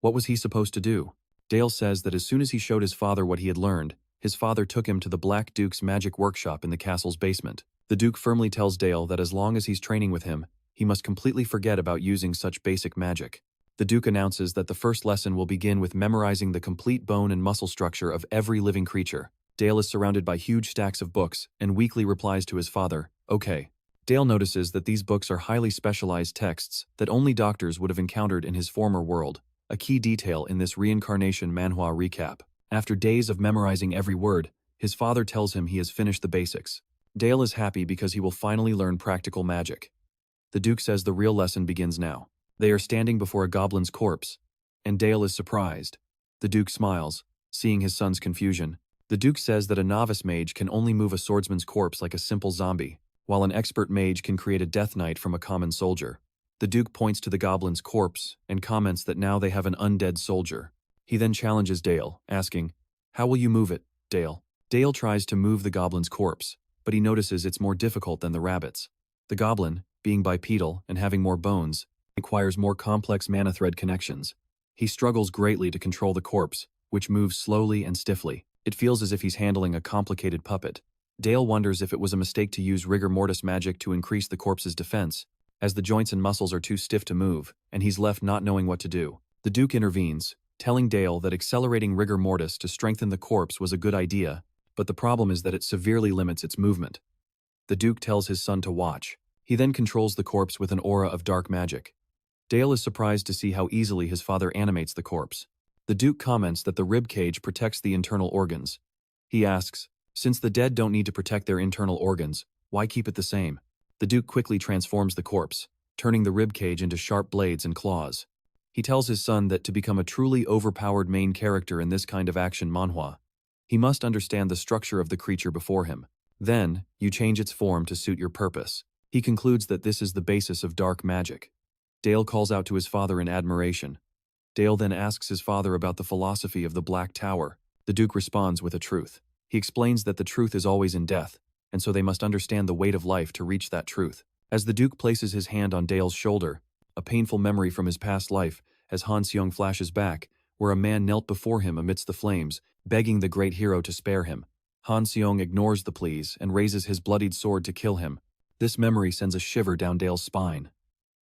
What was he supposed to do? Dale says that as soon as he showed his father what he had learned, his father took him to the Black Duke's magic workshop in the castle's basement. The Duke firmly tells Dale that as long as he's training with him, he must completely forget about using such basic magic. The Duke announces that the first lesson will begin with memorizing the complete bone and muscle structure of every living creature. Dale is surrounded by huge stacks of books and weakly replies to his father, "Okay." Dale notices that these books are highly specialized texts that only doctors would have encountered in his former world, a key detail in this reincarnation manhwa recap. After days of memorizing every word, his father tells him he has finished the basics. Dale is happy because he will finally learn practical magic. The Duke says the real lesson begins now. They are standing before a goblin's corpse, and Dale is surprised. The Duke smiles, seeing his son's confusion. The Duke says that a novice mage can only move a swordsman's corpse like a simple zombie, while an expert mage can create a death knight from a common soldier. The Duke points to the goblin's corpse and comments that now they have an undead soldier. He then challenges Dale, asking, "How will you move it, Dale?" Dale tries to move the goblin's corpse, but he notices it's more difficult than the rabbit's. The goblin, being bipedal and having more bones, requires more complex mana thread connections. He struggles greatly to control the corpse, which moves slowly and stiffly. It feels as if he's handling a complicated puppet. Dale wonders if it was a mistake to use rigor mortis magic to increase the corpse's defense, as the joints and muscles are too stiff to move, and he's left not knowing what to do. The Duke intervenes, telling Dale that accelerating rigor mortis to strengthen the corpse was a good idea, but the problem is that it severely limits its movement. The Duke tells his son to watch. He then controls the corpse with an aura of dark magic. Dale is surprised to see how easily his father animates the corpse. The Duke comments that the rib cage protects the internal organs. He asks, since the dead don't need to protect their internal organs, why keep it the same? The Duke quickly transforms the corpse, turning the rib cage into sharp blades and claws. He tells his son that to become a truly overpowered main character in this kind of action manhwa, he must understand the structure of the creature before him. Then, you change its form to suit your purpose. He concludes that this is the basis of dark magic. Dale calls out to his father in admiration. Dale then asks his father about the philosophy of the Black Tower. The Duke responds with a truth. He explains that the truth is always in death, and so they must understand the weight of life to reach that truth. As the Duke places his hand on Dale's shoulder, a painful memory from his past life, as Hans Seong flashes back, where a man knelt before him amidst the flames, begging the great hero to spare him. Hans Seong ignores the pleas and raises his bloodied sword to kill him. This memory sends a shiver down Dale's spine.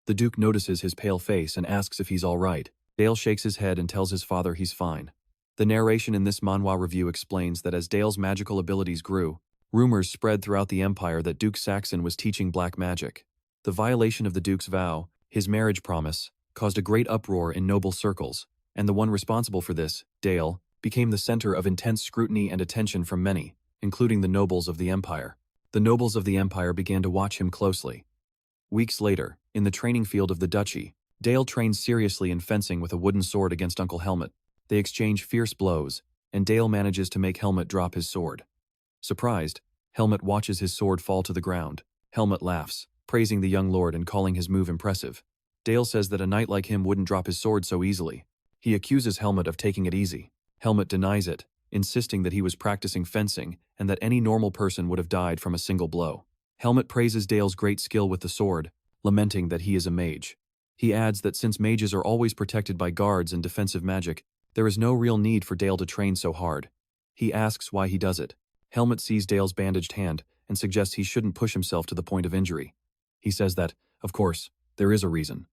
The Duke notices his pale face and asks if he's all right. Dale shakes his head and tells his father he's fine. The narration in this manhwa review explains that as Dale's magical abilities grew, rumors spread throughout the empire that Duke Saxon was teaching black magic. The violation of the Duke's vow, his marriage promise, caused a great uproar in noble circles, and the one responsible for this, Dale, became the center of intense scrutiny and attention from many, including the nobles of the empire. The nobles of the empire began to watch him closely. Weeks later, in the training field of the duchy, Dale trains seriously in fencing with a wooden sword against Uncle Helmut. They exchange fierce blows, and Dale manages to make Helmut drop his sword. Surprised, Helmut watches his sword fall to the ground. Helmut laughs, praising the young lord and calling his move impressive. Dale says that a knight like him wouldn't drop his sword so easily. He accuses Helmut of taking it easy. Helmut denies it, insisting that he was practicing fencing and that any normal person would have died from a single blow. Helmut praises Dale's great skill with the sword, lamenting that he is a mage. He adds that since mages are always protected by guards and defensive magic, there is no real need for Dale to train so hard. He asks why he does it. Helmut sees Dale's bandaged hand and suggests he shouldn't push himself to the point of injury. He says that, of course, there is a reason.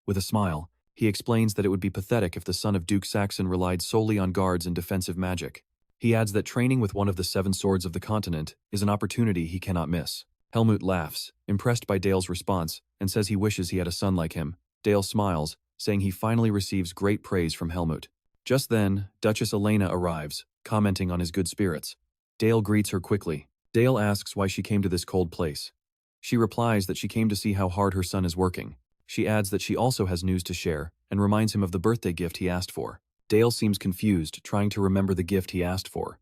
With a smile, he explains that it would be pathetic if the son of Duke Saxon relied solely on guards and defensive magic. He adds that training with one of the 7 swords of the continent is an opportunity he cannot miss. Helmut laughs, impressed by Dale's response, and says he wishes he had a son like him. Dale smiles, saying he finally receives great praise from Helmut. Just then, Duchess Elena arrives, commenting on his good spirits. Dale greets her quickly. Dale asks why she came to this cold place. She replies that she came to see how hard her son is working. She adds that she also has news to share, and reminds him of the birthday gift he asked for. Dale seems confused, trying to remember the gift he asked for.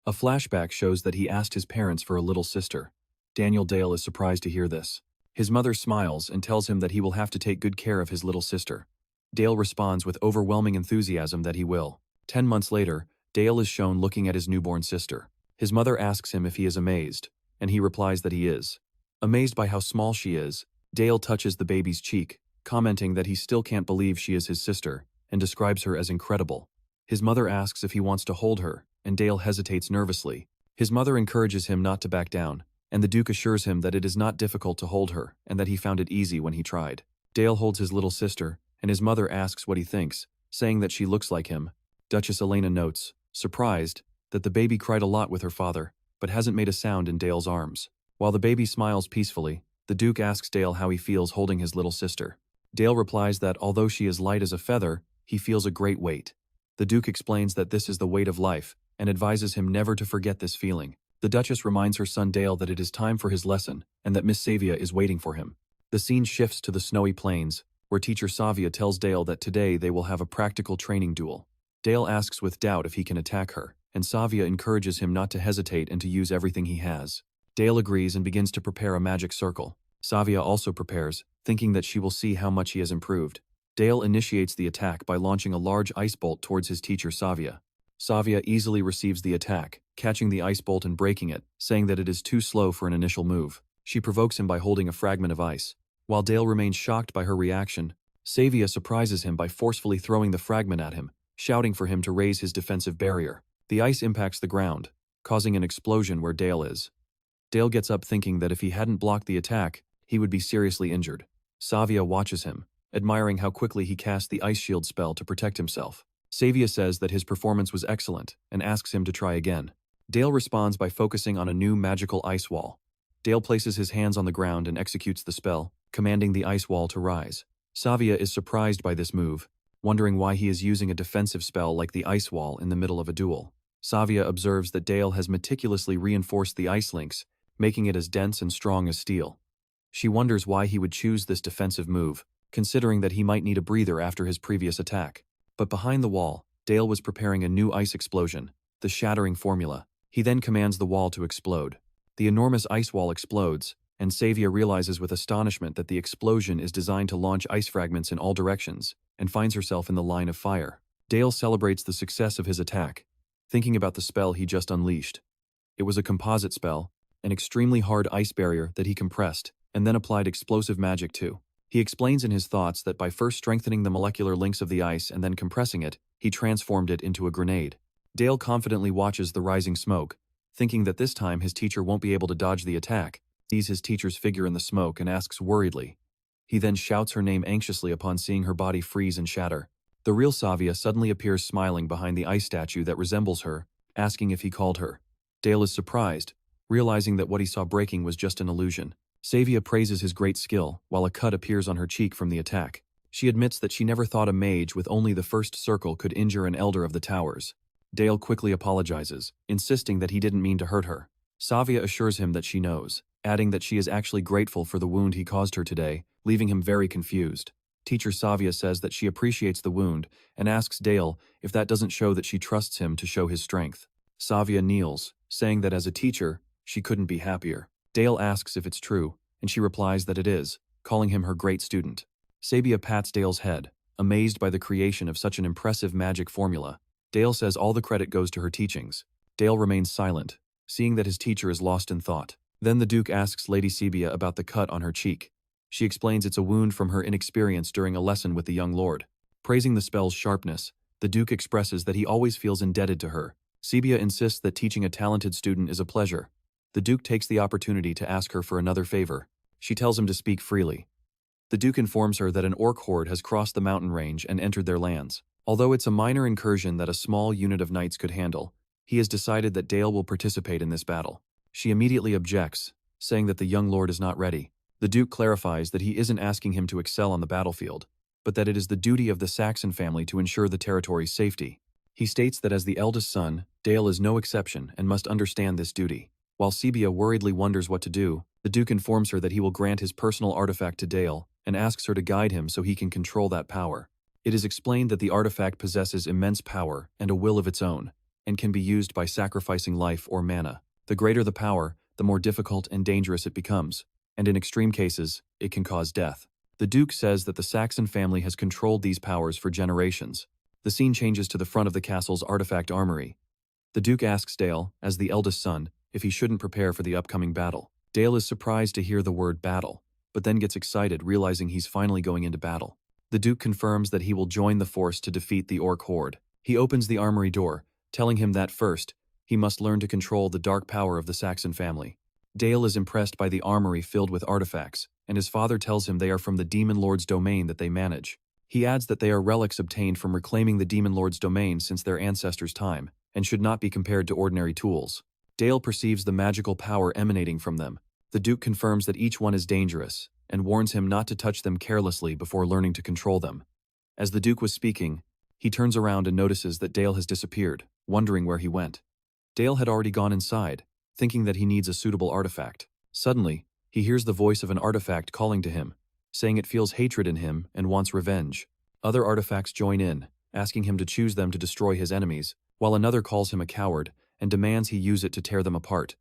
A flashback shows that he asked his parents for a little sister. Daniel Dale is surprised to hear this. His mother smiles and tells him that he will have to take good care of his little sister. Dale responds with overwhelming enthusiasm that he will. 10 months later, Dale is shown looking at his newborn sister. His mother asks him if he is amazed, and he replies that he is. Amazed by how small she is, Dale touches the baby's cheek, commenting that he still can't believe she is his sister, and describes her as incredible. His mother asks if he wants to hold her, and Dale hesitates nervously. His mother encourages him not to back down, and the Duke assures him that it is not difficult to hold her, and that he found it easy when he tried. Dale holds his little sister, and his mother asks what he thinks, saying that she looks like him. Duchess Elena notes, surprised, that the baby cried a lot with her father, but hasn't made a sound in Dale's arms. While the baby smiles peacefully, the Duke asks Dale how he feels holding his little sister. Dale replies that although she is light as a feather, he feels a great weight. The Duke explains that this is the weight of life, and advises him never to forget this feeling. The Duchess reminds her son Dale that it is time for his lesson, and that Miss Savia is waiting for him. The scene shifts to the snowy plains, where teacher Savia tells Dale that today they will have a practical training duel. Dale asks with doubt if he can attack her, and Savia encourages him not to hesitate and to use everything he has. Dale agrees and begins to prepare a magic circle. Savia also prepares, thinking that she will see how much he has improved. Dale initiates the attack by launching a large ice bolt towards his teacher Savia. Savia easily receives the attack, catching the ice bolt and breaking it, saying that it is too slow for an initial move. She provokes him by holding a fragment of ice. While Dale remains shocked by her reaction, Savia surprises him by forcefully throwing the fragment at him, shouting for him to raise his defensive barrier. The ice impacts the ground, causing an explosion where Dale is. Dale gets up thinking that if he hadn't blocked the attack, he would be seriously injured. Savia watches him, admiring how quickly he cast the ice shield spell to protect himself. Savia says that his performance was excellent and asks him to try again. Dale responds by focusing on a new magical ice wall. Dale places his hands on the ground and executes the spell, commanding the ice wall to rise. Savia is surprised by this move, wondering why he is using a defensive spell like the ice wall in the middle of a duel. Savia observes that Dale has meticulously reinforced the ice links, making it as dense and strong as steel. She wonders why he would choose this defensive move, considering that he might need a breather after his previous attack. But behind the wall, Dale was preparing a new ice explosion, the shattering formula. He then commands the wall to explode. The enormous ice wall explodes, and Savia realizes with astonishment that the explosion is designed to launch ice fragments in all directions, and finds herself in the line of fire. Dale celebrates the success of his attack, thinking about the spell he just unleashed. It was a composite spell, an extremely hard ice barrier that he compressed, and then applied explosive magic to. He explains in his thoughts that by first strengthening the molecular links of the ice and then compressing it, he transformed it into a grenade. Dale confidently watches the rising smoke, thinking that this time his teacher won't be able to dodge the attack. Sees his teacher's figure in the smoke and asks worriedly. He then shouts her name anxiously upon seeing her body freeze and shatter. The real Savia suddenly appears smiling behind the ice statue that resembles her, asking if he called her. Dale is surprised, realizing that what he saw breaking was just an illusion. Savia praises his great skill, while a cut appears on her cheek from the attack. She admits that she never thought a mage with only the first circle could injure an elder of the towers. Dale quickly apologizes, insisting that he didn't mean to hurt her. Savia assures him that she knows, adding that she is actually grateful for the wound he caused her today, leaving him very confused. Teacher Savia says that she appreciates the wound and asks Dale if that doesn't show that she trusts him to show his strength. Savia kneels, saying that as a teacher, she couldn't be happier. Dale asks if it's true, and she replies that it is, calling him her great student. Savia pats Dale's head, amazed by the creation of such an impressive magic formula. Dale says all the credit goes to her teachings. Dale remains silent, seeing that his teacher is lost in thought. Then the Duke asks Lady Sebia about the cut on her cheek. She explains it's a wound from her inexperience during a lesson with the young lord. Praising the spell's sharpness, the Duke expresses that he always feels indebted to her. Sebia insists that teaching a talented student is a pleasure. The Duke takes the opportunity to ask her for another favor. She tells him to speak freely. The Duke informs her that an orc horde has crossed the mountain range and entered their lands. Although it's a minor incursion that a small unit of knights could handle, he has decided that Dale will participate in this battle. She immediately objects, saying that the young lord is not ready. The Duke clarifies that he isn't asking him to excel on the battlefield, but that it is the duty of the Saxon family to ensure the territory's safety. He states that as the eldest son, Dale is no exception and must understand this duty. While Sebia worriedly wonders what to do, the Duke informs her that he will grant his personal artifact to Dale and asks her to guide him so he can control that power. It is explained that the artifact possesses immense power and a will of its own, and can be used by sacrificing life or mana. The greater the power, the more difficult and dangerous it becomes, and in extreme cases, it can cause death. The Duke says that the Saxon family has controlled these powers for generations. The scene changes to the front of the castle's artifact armory. The Duke asks Dale, as the eldest son, if he shouldn't prepare for the upcoming battle. Dale is surprised to hear the word battle, but then gets excited realizing he's finally going into battle. The Duke confirms that he will join the force to defeat the orc horde. He opens the armory door, telling him that first, he must learn to control the dark power of the Saxon family. Dale is impressed by the armory filled with artifacts, and his father tells him they are from the Demon Lord's domain that they manage. He adds that they are relics obtained from reclaiming the Demon Lord's domain since their ancestors' time, and should not be compared to ordinary tools. Dale perceives the magical power emanating from them. The Duke confirms that each one is dangerous, and warns him not to touch them carelessly before learning to control them. As the Duke was speaking, he turns around and notices that Dale has disappeared, wondering where he went. Dale had already gone inside, thinking that he needs a suitable artifact. Suddenly, he hears the voice of an artifact calling to him, saying it feels hatred in him and wants revenge. Other artifacts join in, asking him to choose them to destroy his enemies, while another calls him a coward and demands he use it to tear them apart.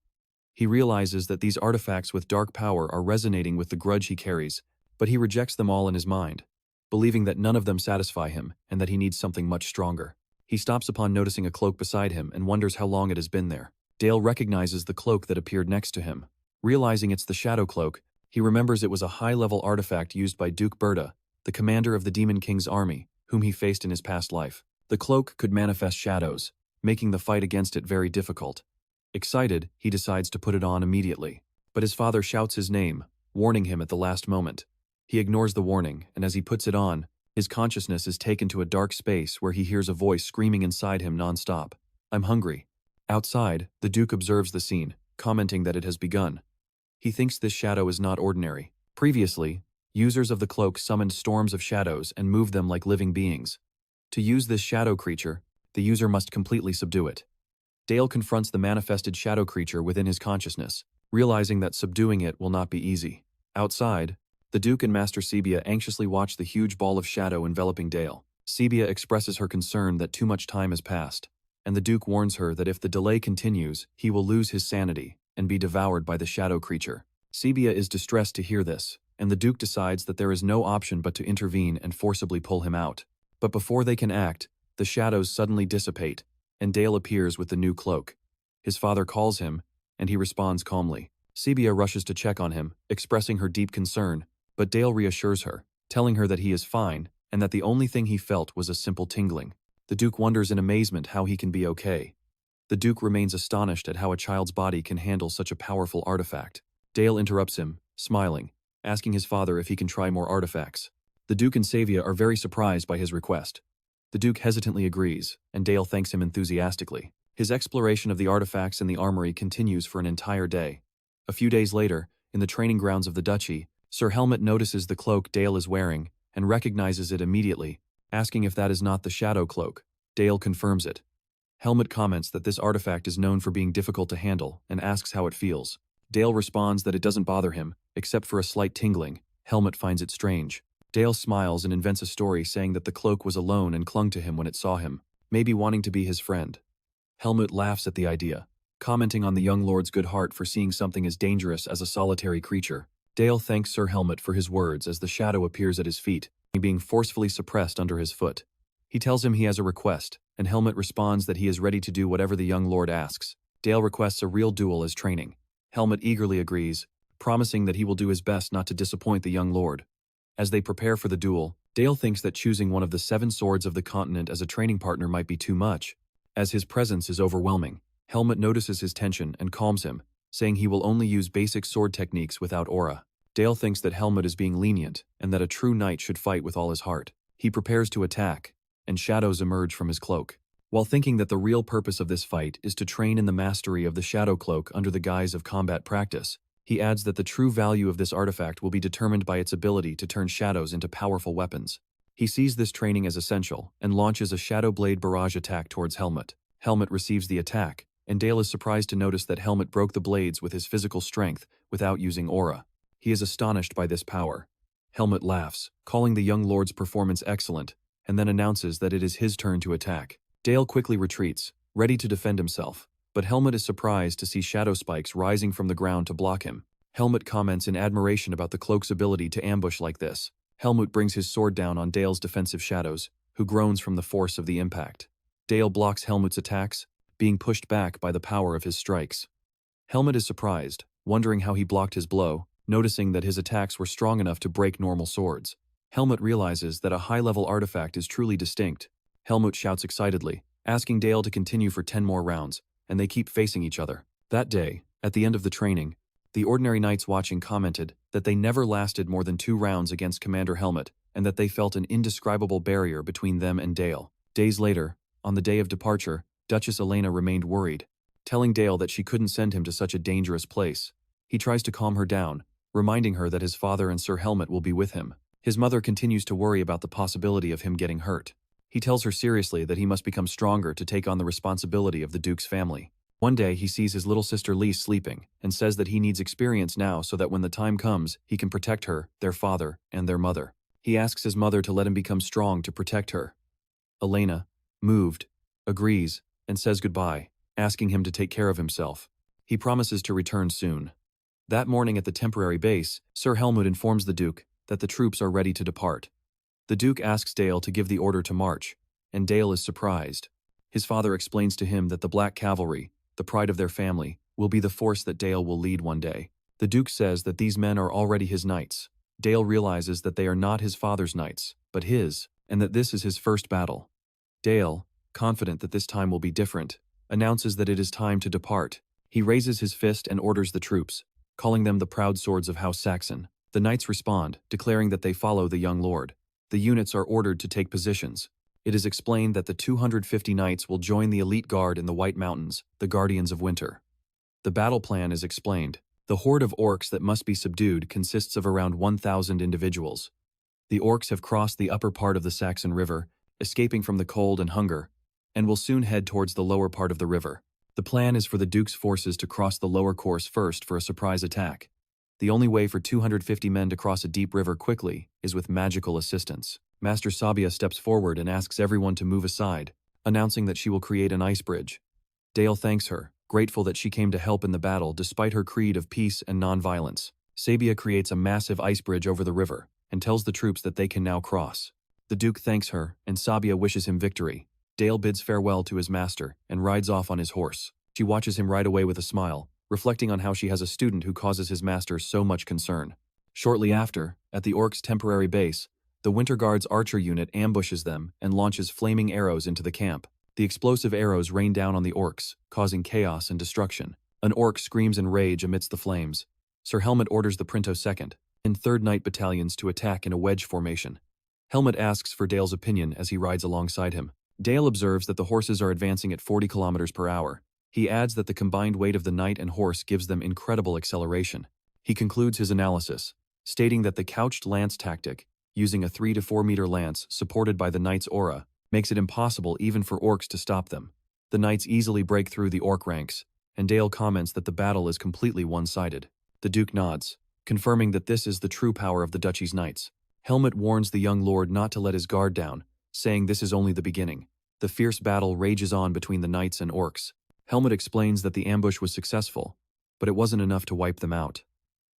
He realizes that these artifacts with dark power are resonating with the grudge he carries, but he rejects them all in his mind, believing that none of them satisfy him and that he needs something much stronger. He stops upon noticing a cloak beside him and wonders how long it has been there. Dale recognizes the cloak that appeared next to him. Realizing it's the Shadow Cloak, he remembers it was a high-level artifact used by Duke Berta, the commander of the Demon King's army, whom he faced in his past life. The cloak could manifest shadows, making the fight against it very difficult. Excited, he decides to put it on immediately. But his father shouts his name, warning him at the last moment. He ignores the warning, and as he puts it on, his consciousness is taken to a dark space where he hears a voice screaming inside him non-stop. "I'm hungry." Outside, the Duke observes the scene, commenting that it has begun. He thinks this shadow is not ordinary. Previously, users of the cloak summoned storms of shadows and moved them like living beings. To use this shadow creature, the user must completely subdue it. Dale confronts the manifested shadow creature within his consciousness, realizing that subduing it will not be easy. Outside, the Duke and Master Sebia anxiously watch the huge ball of shadow enveloping Dale. Sebia expresses her concern that too much time has passed, and the Duke warns her that if the delay continues, he will lose his sanity and be devoured by the shadow creature. Sebia is distressed to hear this, and the Duke decides that there is no option but to intervene and forcibly pull him out. But before they can act, the shadows suddenly dissipate, and Dale appears with the new cloak. His father calls him, and he responds calmly. Sebia rushes to check on him, expressing her deep concern, but Dale reassures her, telling her that he is fine and that the only thing he felt was a simple tingling. The Duke wonders in amazement how he can be okay. The Duke remains astonished at how a child's body can handle such a powerful artifact. Dale interrupts him, smiling, asking his father if he can try more artifacts. The Duke and Savia are very surprised by his request. The Duke hesitantly agrees, and Dale thanks him enthusiastically. His exploration of the artifacts in the armory continues for an entire day. A few days later, in the training grounds of the duchy, Sir Helmut notices the cloak Dale is wearing and recognizes it immediately, asking if that is not the Shadow Cloak. Dale confirms it. Helmut comments that this artifact is known for being difficult to handle and asks how it feels. Dale responds that it doesn't bother him, except for a slight tingling. Helmut finds it strange. Dale smiles and invents a story saying that the cloak was alone and clung to him when it saw him, maybe wanting to be his friend. Helmut laughs at the idea, commenting on the young lord's good heart for seeing something as dangerous as a solitary creature. Dale thanks Sir Helmut for his words as the shadow appears at his feet, being forcefully suppressed under his foot. He tells him he has a request, and Helmut responds that he is ready to do whatever the young lord asks. Dale requests a real duel as training. Helmut eagerly agrees, promising that he will do his best not to disappoint the young lord. As they prepare for the duel, Dale thinks that choosing one of the 7 swords of the continent as a training partner might be too much, as his presence is overwhelming. Helmut notices his tension and calms him, saying he will only use basic sword techniques without aura. Dale thinks that Helmut is being lenient and that a true knight should fight with all his heart. He prepares to attack, and shadows emerge from his cloak. While thinking that the real purpose of this fight is to train in the mastery of the Shadow Cloak under the guise of combat practice, he adds that the true value of this artifact will be determined by its ability to turn shadows into powerful weapons. He sees this training as essential and launches a Shadow Blade barrage attack towards Helmut. Helmut receives the attack, and Dale is surprised to notice that Helmut broke the blades with his physical strength without using aura. He is astonished by this power. Helmut laughs, calling the young lord's performance excellent, and then announces that it is his turn to attack. Dale quickly retreats, ready to defend himself, but Helmut is surprised to see shadow spikes rising from the ground to block him. Helmut comments in admiration about the cloak's ability to ambush like this. Helmut brings his sword down on Dale's defensive shadows, who groans from the force of the impact. Dale blocks Helmut's attacks, being pushed back by the power of his strikes. Helmut is surprised, wondering how he blocked his blow, noticing that his attacks were strong enough to break normal swords. Helmut realizes that a high-level artifact is truly distinct. Helmut shouts excitedly, asking Dale to continue for 10 more rounds, and they keep facing each other. That day, at the end of the training, the ordinary knights watching commented that they never lasted more than 2 rounds against Commander Helmut, and that they felt an indescribable barrier between them and Dale. Days later, on the day of departure, Duchess Elena remained worried, telling Dale that she couldn't send him to such a dangerous place. He tries to calm her down, reminding her that his father and Sir Helmut will be with him. His mother continues to worry about the possibility of him getting hurt. He tells her seriously that he must become stronger to take on the responsibility of the Duke's family. One day he sees his little sister Lise sleeping and says that he needs experience now so that when the time comes, he can protect her, their father, and their mother. He asks his mother to let him become strong to protect her. Elena, moved, agrees, and says goodbye, asking him to take care of himself. He promises to return soon. That morning at the temporary base, Sir Helmut informs the Duke that the troops are ready to depart. The Duke asks Dale to give the order to march, and Dale is surprised. His father explains to him that the Black Cavalry, the pride of their family, will be the force that Dale will lead one day. The Duke says that these men are already his knights. Dale realizes that they are not his father's knights, but his, and that this is his first battle. Dale, confident that this time will be different, announces that it is time to depart. He raises his fist and orders the troops, calling them the proud swords of House Saxon. The knights respond, declaring that they follow the young lord. The units are ordered to take positions. It is explained that the 250 knights will join the elite guard in the White Mountains, the Guardians of Winter. The battle plan is explained. The horde of orcs that must be subdued consists of around 1,000 individuals. The orcs have crossed the upper part of the Saxon River, escaping from the cold and hunger, and will soon head towards the lower part of the river. The plan is for the Duke's forces to cross the lower course first for a surprise attack. The only way for 250 men to cross a deep river quickly is with magical assistance. Master Sabia steps forward and asks everyone to move aside, announcing that she will create an ice bridge. Dale thanks her, grateful that she came to help in the battle despite her creed of peace and non-violence. Sabia creates a massive ice bridge over the river and tells the troops that they can now cross. The Duke thanks her, and Sabia wishes him victory. Dale bids farewell to his master and rides off on his horse. She watches him ride away with a smile, reflecting on how she has a student who causes his master so much concern. Shortly after, at the orcs' temporary base, the Winter Guard's archer unit ambushes them and launches flaming arrows into the camp. The explosive arrows rain down on the orcs, causing chaos and destruction. An orc screams in rage amidst the flames. Sir Helmut orders the Printo 2nd and 3rd Knight battalions to attack in a wedge formation. Helmut asks for Dale's opinion as he rides alongside him. Dale observes that the horses are advancing at 40 kilometers per hour. He adds that the combined weight of the knight and horse gives them incredible acceleration. He concludes his analysis, stating that the couched lance tactic, using a 3 to 4 meter lance supported by the knight's aura, makes it impossible even for orcs to stop them. The knights easily break through the orc ranks, and Dale comments that the battle is completely one-sided. The Duke nods, confirming that this is the true power of the duchy's knights. Helmut warns the young lord not to let his guard down, saying this is only the beginning. The fierce battle rages on between the knights and orcs. Helmut explains that the ambush was successful, but it wasn't enough to wipe them out.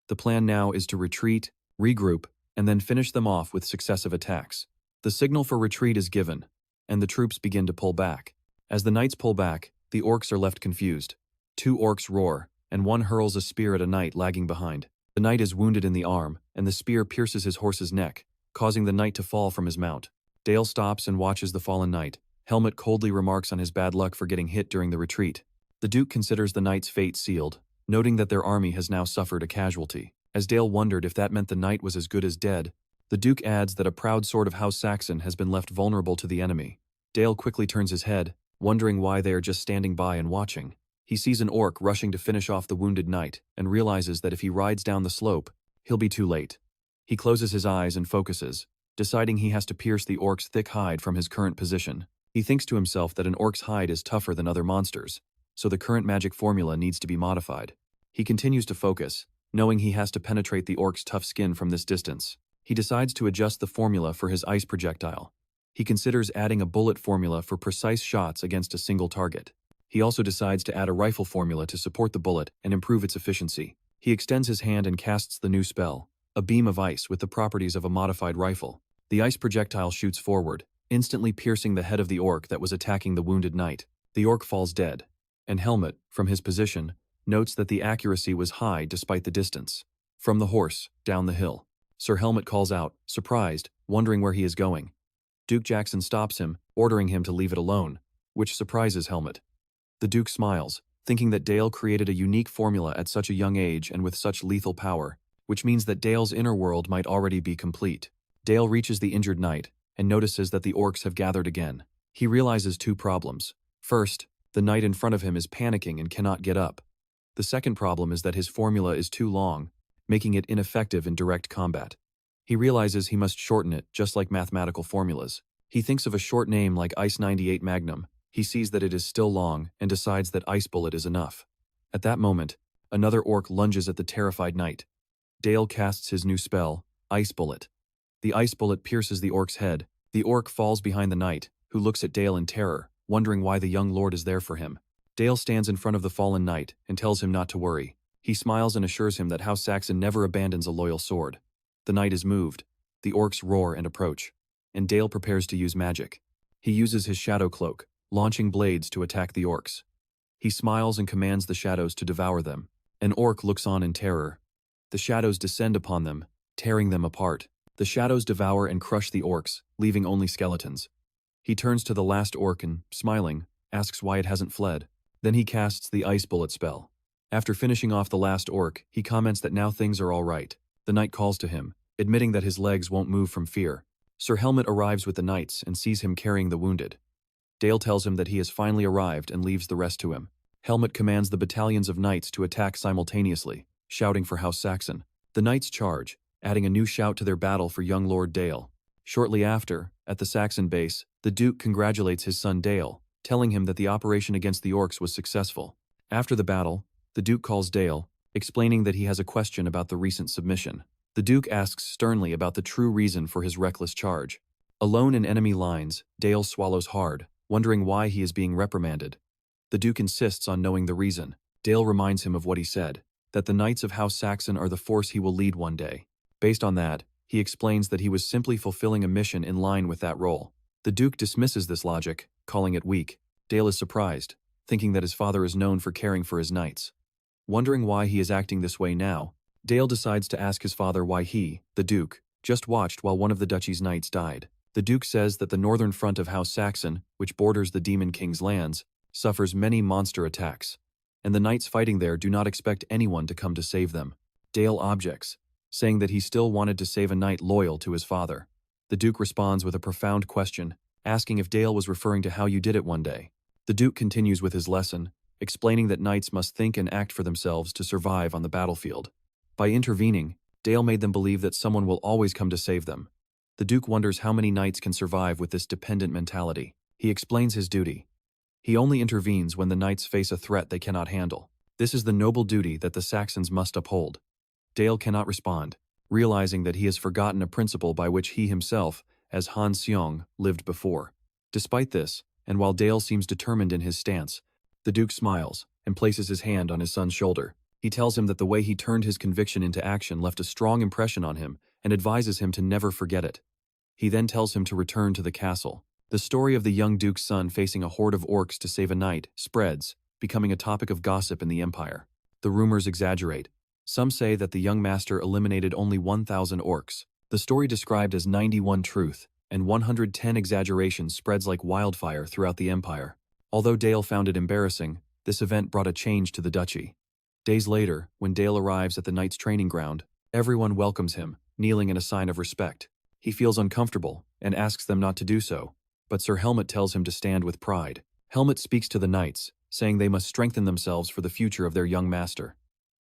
The plan now is to retreat, regroup, and then finish them off with successive attacks. The signal for retreat is given, and the troops begin to pull back. As the knights pull back, the orcs are left confused. 2 orcs roar, and one hurls a spear at a knight lagging behind. The knight is wounded in the arm, and the spear pierces his horse's neck, causing the knight to fall from his mount. Dale stops and watches the fallen knight. Helmut coldly remarks on his bad luck for getting hit during the retreat. The Duke considers the knight's fate sealed, noting that their army has now suffered a casualty. As Dale wondered if that meant the knight was as good as dead, the Duke adds that a proud sword of House Saxon has been left vulnerable to the enemy. Dale quickly turns his head, wondering why they are just standing by and watching. He sees an orc rushing to finish off the wounded knight and realizes that if he rides down the slope, he'll be too late. He closes his eyes and focuses, deciding he has to pierce the orc's thick hide from his current position. He thinks to himself that an orc's hide is tougher than other monsters, so the current magic formula needs to be modified. He continues to focus, knowing he has to penetrate the orc's tough skin from this distance. He decides to adjust the formula for his ice projectile. He considers adding a bullet formula for precise shots against a single target. He also decides to add a rifle formula to support the bullet and improve its efficiency. He extends his hand and casts the new spell, a beam of ice with the properties of a modified rifle. The ice projectile shoots forward, instantly piercing the head of the orc that was attacking the wounded knight. The orc falls dead, and Helmut, from his position, notes that the accuracy was high despite the distance. From the horse, down the hill, Sir Helmut calls out, surprised, wondering where he is going. Duke Jackson stops him, ordering him to leave it alone, which surprises Helmut. The Duke smiles, thinking that Dale created a unique formula at such a young age and with such lethal power, which means that Dale's inner world might already be complete. Dale reaches the injured knight and notices that the orcs have gathered again. He realizes 2 problems. First, the knight in front of him is panicking and cannot get up. The second problem is that his formula is too long, making it ineffective in direct combat. He realizes he must shorten it, just like mathematical formulas. He thinks of a short name like Ice 98 Magnum, He sees that it is still long and decides that Ice Bullet is enough. At that moment, another orc lunges at the terrified knight. Dale casts his new spell, Ice Bullet. The Ice Bullet pierces the orc's head. The orc falls behind the knight, who looks at Dale in terror, wondering why the young lord is there for him. Dale stands in front of the fallen knight and tells him not to worry. He smiles and assures him that House Saxon never abandons a loyal sword. The knight is moved. The orcs roar and approach, and Dale prepares to use magic. He uses his shadow cloak, launching blades to attack the orcs. He smiles and commands the shadows to devour them. An orc looks on in terror. The shadows descend upon them, tearing them apart. The shadows devour and crush the orcs, leaving only skeletons. He turns to the last orc and, smiling, asks why it hasn't fled. Then he casts the Ice Bullet spell. After finishing off the last orc, he comments that now things are all right. The knight calls to him, admitting that his legs won't move from fear. Sir Helmet arrives with the knights and sees him carrying the wounded. Dale tells him that he has finally arrived and leaves the rest to him. Helmet commands the battalions of knights to attack simultaneously, shouting for House Saxon. The knights charge, adding a new shout to their battle for young Lord Dale. Shortly after, at the Saxon base, the Duke congratulates his son Dale, telling him that the operation against the orcs was successful. After the battle, the Duke calls Dale, explaining that he has a question about the recent submission. The Duke asks sternly about the true reason for his reckless charge. Alone in enemy lines, Dale swallows hard, wondering why he is being reprimanded. The Duke insists on knowing the reason. Dale reminds him of what he said, that the Knights of House Saxon are the force he will lead one day. Based on that, he explains that he was simply fulfilling a mission in line with that role. The Duke dismisses this logic, calling it weak. Dale is surprised, thinking that his father is known for caring for his knights. Wondering why he is acting this way now, Dale decides to ask his father why he, the Duke, just watched while one of the duchy's knights died. The Duke says that the northern front of House Saxon, which borders the Demon King's lands, suffers many monster attacks, and the knights fighting there do not expect anyone to come to save them. Dale objects, saying that he still wanted to save a knight loyal to his father. The Duke responds with a profound question, asking if Dale was referring to how you did it one day. The Duke continues with his lesson, explaining that knights must think and act for themselves to survive on the battlefield. By intervening, Dale made them believe that someone will always come to save them. The Duke wonders how many knights can survive with this dependent mentality. He explains his duty. He only intervenes when the knights face a threat they cannot handle. This is the noble duty that the Saxons must uphold. Dale cannot respond, realizing that he has forgotten a principle by which he himself, as Hans Seong, lived before. Despite this, and while Dale seems determined in his stance, the Duke smiles and places his hand on his son's shoulder. He tells him that the way he turned his conviction into action left a strong impression on him and advises him to never forget it. He then tells him to return to the castle. The story of the young Duke's son facing a horde of orcs to save a knight spreads, becoming a topic of gossip in the Empire. The rumors exaggerate. Some say that the young master eliminated only 1,000 orcs. The story described as 91 truth, and 110 exaggeration spreads like wildfire throughout the Empire. Although Dale found it embarrassing, this event brought a change to the duchy. Days later, when Dale arrives at the knight's training ground, everyone welcomes him, kneeling in a sign of respect. He feels uncomfortable and asks them not to do so, but Sir Helmet tells him to stand with pride. Helmet speaks to the knights, saying they must strengthen themselves for the future of their young master.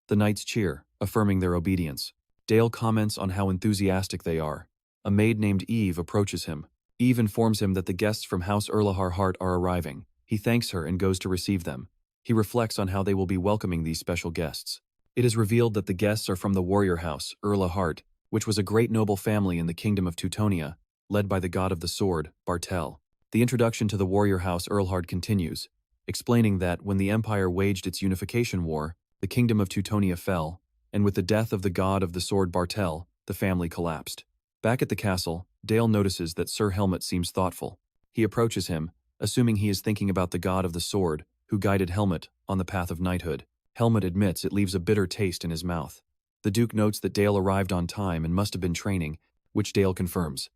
The knights cheer, affirming their obedience. Dale comments on how enthusiastic they are. A maid named Eve approaches him. Eve informs him that the guests from House Erlahar Hart are arriving. He thanks her and goes to receive them. He reflects on how they will be welcoming these special guests. It is revealed that the guests are from the warrior house, Erla Hart, which was a great noble family in the kingdom of Teutonia, led by the god of the sword, Batil. The introduction to the warrior house Erlhard continues, explaining that when the empire waged its unification war, the kingdom of Teutonia fell, and with the death of the god of the sword Batil, the family collapsed. Back at the castle, Dale notices that Sir Helmet seems thoughtful. He approaches him, assuming he is thinking about the god of the sword, who guided Helmet on the path of knighthood. Helmet admits it leaves a bitter taste in his mouth. The Duke notes that Dale arrived on time and must have been training, which Dale confirms.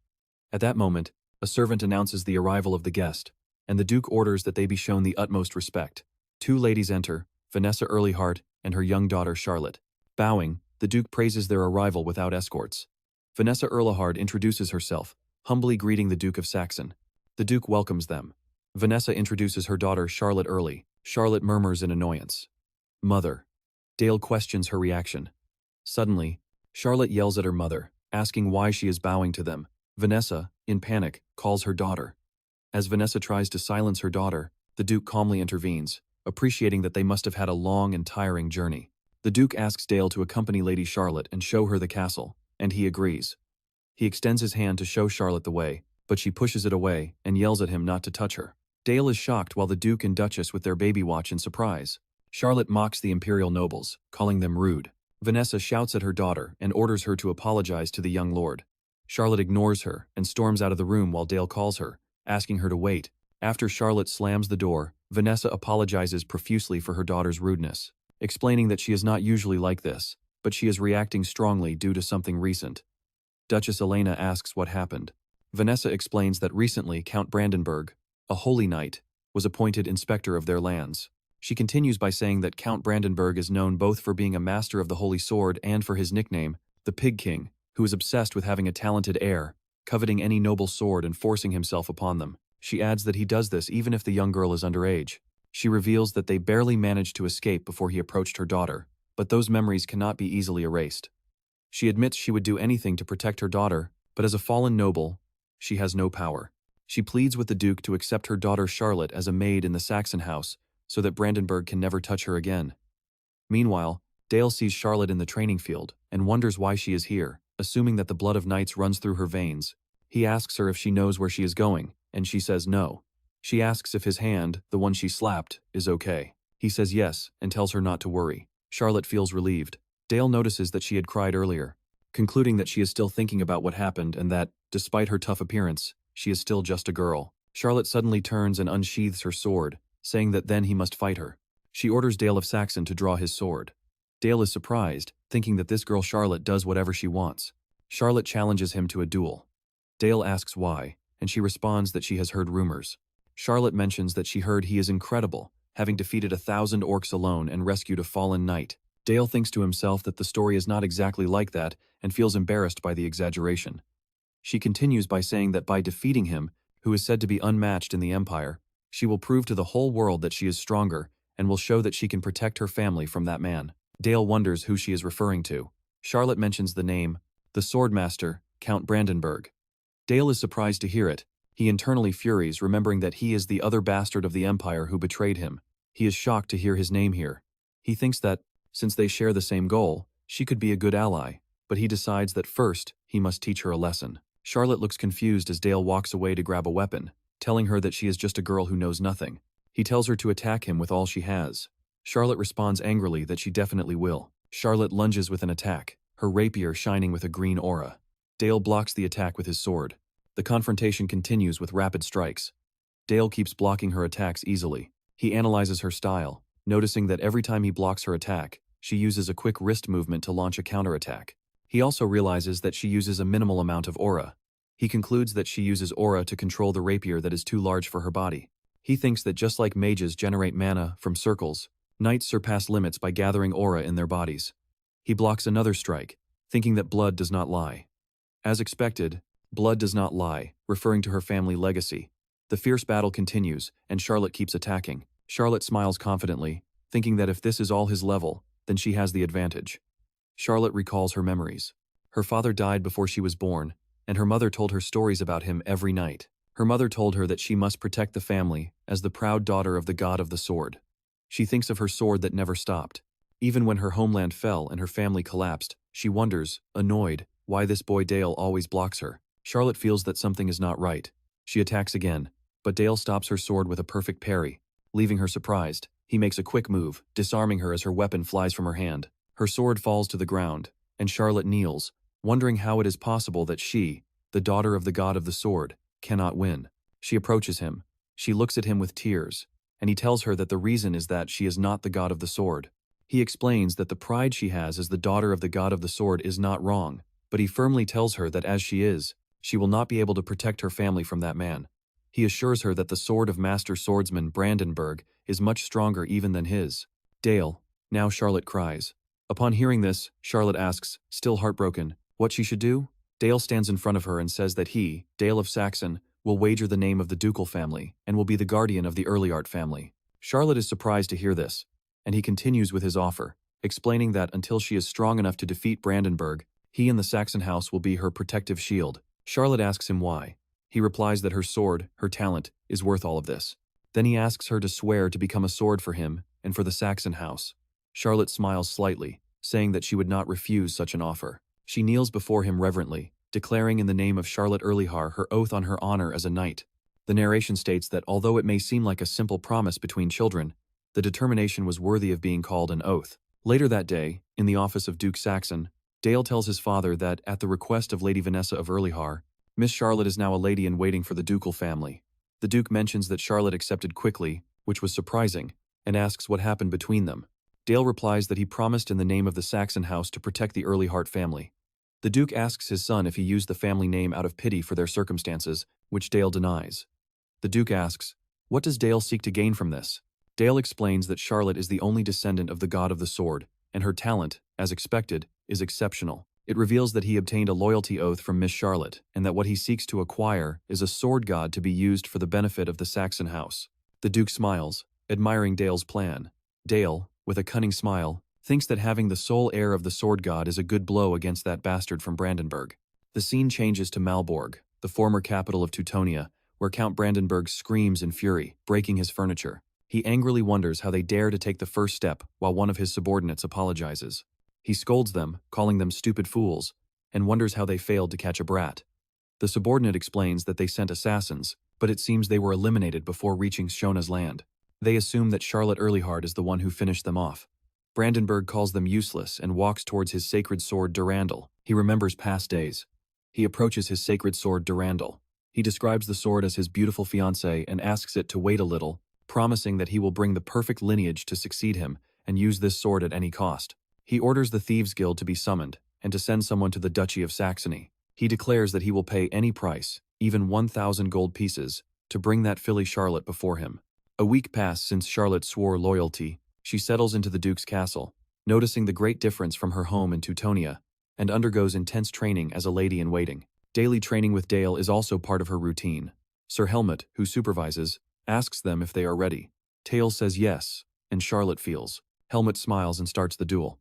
At that moment, a servant announces the arrival of the guest, and the Duke orders that they be shown the utmost respect. Two ladies enter, Vanessa Earlyheart and her young daughter Charlotte. Bowing, the Duke praises their arrival without escorts. Vanessa Earlyheart introduces herself, humbly greeting the Duke of Saxon. The Duke welcomes them. Vanessa introduces her daughter Charlotte early. Charlotte murmurs in annoyance. Mother. Dale questions her reaction. Suddenly, Charlotte yells at her mother, asking why she is bowing to them. Vanessa, in panic, calls her daughter. As Vanessa tries to silence her daughter, The Duke calmly intervenes, appreciating that they must have had a long and tiring journey. The Duke asks Dale to accompany Lady Charlotte and show her the castle, and he agrees. He extends his hand to show Charlotte the way, but she pushes it away and yells at him not to touch her. Dale is shocked while the Duke and Duchess with their baby watch in surprise. Charlotte mocks the imperial nobles, calling them rude. Vanessa shouts at her daughter and orders her to apologize to the young lord. Charlotte ignores her and storms out of the room while Dale calls her, asking her to wait. After Charlotte slams the door, Vanessa apologizes profusely for her daughter's rudeness, explaining that she is not usually like this, but she is reacting strongly due to something recent. Duchess Elena asks what happened. Vanessa explains that recently Count Brandenburg, a holy knight, was appointed inspector of their lands. She continues by saying that Count Brandenburg is known both for being a master of the Holy Sword and for his nickname, the Pig King, who is obsessed with having a talented heir, coveting any noble sword and forcing himself upon them. She adds that he does this even if the young girl is underage. She reveals that they barely managed to escape before he approached her daughter, but those memories cannot be easily erased. She admits she would do anything to protect her daughter, but as a fallen noble, she has no power. She pleads with the Duke to accept her daughter Charlotte as a maid in the Saxon house so that Brandenburg can never touch her again. Meanwhile, Dale sees Charlotte in the training field and wonders why she is here, assuming that the blood of knights runs through her veins. He asks her if she knows where she is going, and she says no. She asks if his hand, the one she slapped, is okay. He says yes and tells her not to worry. Charlotte feels relieved. Dale notices that she had cried earlier, concluding that she is still thinking about what happened and that, despite her tough appearance, she is still just a girl. Charlotte suddenly turns and unsheathes her sword, saying that then he must fight her. She orders Dale of Saxon to draw his sword. Dale is surprised, thinking that this girl Charlotte does whatever she wants. Charlotte challenges him to a duel. Dale asks why, and she responds that she has heard rumors. Charlotte mentions that she heard he is incredible, having defeated 1,000 orcs alone and rescued a fallen knight. Dale thinks to himself that the story is not exactly like that and feels embarrassed by the exaggeration. She continues by saying that by defeating him, who is said to be unmatched in the Empire, she will prove to the whole world that she is stronger and will show that she can protect her family from that man. Dale wonders who she is referring to. Charlotte mentions the name, the Swordmaster, Count Brandenburg. Dale is surprised to hear it. He internally furies, remembering that he is the other bastard of the Empire who betrayed him. He is shocked to hear his name here. He thinks that, since they share the same goal, she could be a good ally, but he decides that first, he must teach her a lesson. Charlotte looks confused as Dale walks away to grab a weapon, telling her that she is just a girl who knows nothing. He tells her to attack him with all she has. Charlotte responds angrily that she definitely will. Charlotte lunges with an attack, her rapier shining with a green aura. Dale blocks the attack with his sword. The confrontation continues with rapid strikes. Dale keeps blocking her attacks easily. He analyzes her style, noticing that every time he blocks her attack, she uses a quick wrist movement to launch a counterattack. He also realizes that she uses a minimal amount of aura. He concludes that she uses aura to control the rapier that is too large for her body. He thinks that just like mages generate mana from circles, knights surpass limits by gathering aura in their bodies. He blocks another strike, thinking that blood does not lie. As expected, blood does not lie, referring to her family legacy. The fierce battle continues, and Charlotte keeps attacking. Charlotte smiles confidently, thinking that if this is all his level, then she has the advantage. Charlotte recalls her memories. Her father died before she was born, and her mother told her stories about him every night. Her mother told her that she must protect the family as the proud daughter of the god of the sword. She thinks of her sword that never stopped. Even when her homeland fell and her family collapsed, she wonders, annoyed, why this boy Dale always blocks her. Charlotte feels that something is not right. She attacks again, but Dale stops her sword with a perfect parry, leaving her surprised. He makes a quick move, disarming her as her weapon flies from her hand. Her sword falls to the ground, and Charlotte kneels, wondering how it is possible that she, the daughter of the god of the sword, cannot win. She approaches him. She looks at him with tears, and he tells her that the reason is that she is not the god of the sword. He explains that the pride she has as the daughter of the god of the sword is not wrong, but he firmly tells her that as she is, she will not be able to protect her family from that man. He assures her that the sword of Master Swordsman Brandenburg is much stronger even than his. Dale. Now Charlotte cries. Upon hearing this, Charlotte asks, still heartbroken, what she should do? Dale stands in front of her and says that he, Dale of Saxon, will wager the name of the ducal family and will be the guardian of the Earlyart family. Charlotte is surprised to hear this, and he continues with his offer, explaining that until she is strong enough to defeat Brandenburg, he and the Saxon house will be her protective shield. Charlotte asks him why. He replies that her sword, her talent, is worth all of this. Then he asks her to swear to become a sword for him and for the Saxon house. Charlotte smiles slightly, saying that she would not refuse such an offer. She kneels before him reverently, declaring in the name of Charlotte Earlyhar her oath on her honor as a knight. The narration states that although it may seem like a simple promise between children, the determination was worthy of being called an oath. Later that day, in the office of Duke Saxon, Dale tells his father that, at the request of Lady Vanessa of Earlyhar, Miss Charlotte is now a lady-in-waiting for the ducal family. The Duke mentions that Charlotte accepted quickly, which was surprising, and asks what happened between them. Dale replies that he promised in the name of the Saxon house to protect the Earlyhart family. The Duke asks his son if he used the family name out of pity for their circumstances, which Dale denies. The Duke asks, "What does Dale seek to gain from this?" Dale explains that Charlotte is the only descendant of the God of the Sword, and her talent, as expected, is exceptional. It reveals that he obtained a loyalty oath from Miss Charlotte, and that what he seeks to acquire is a sword god to be used for the benefit of the Saxon house. The Duke smiles, admiring Dale's plan. Dale, with a cunning smile, thinks that having the sole heir of the sword god is a good blow against that bastard from Brandenburg. The scene changes to Malborg, the former capital of Teutonia, where Count Brandenburg screams in fury, breaking his furniture. He angrily wonders how they dare to take the first step while one of his subordinates apologizes. He scolds them, calling them stupid fools, and wonders how they failed to catch a brat. The subordinate explains that they sent assassins, but it seems they were eliminated before reaching Shona's land. They assume that Charlotte Earlyhart is the one who finished them off. Brandenburg calls them useless and walks towards his sacred sword Durandal. He remembers past days. He approaches his sacred sword Durandal. He describes the sword as his beautiful fiancée and asks it to wait a little, promising that he will bring the perfect lineage to succeed him and use this sword at any cost. He orders the Thieves' Guild to be summoned and to send someone to the Duchy of Saxony. He declares that he will pay any price, even 1,000 gold pieces, to bring that filly Charlotte before him. A week passed since Charlotte swore loyalty. She settles into the Duke's castle, noticing the great difference from her home in Teutonia, and undergoes intense training as a lady-in-waiting. Daily training with Dale is also part of her routine. Sir Helmut, who supervises, asks them if they are ready. Dale says yes, and Charlotte feels. Helmut smiles and starts the duel.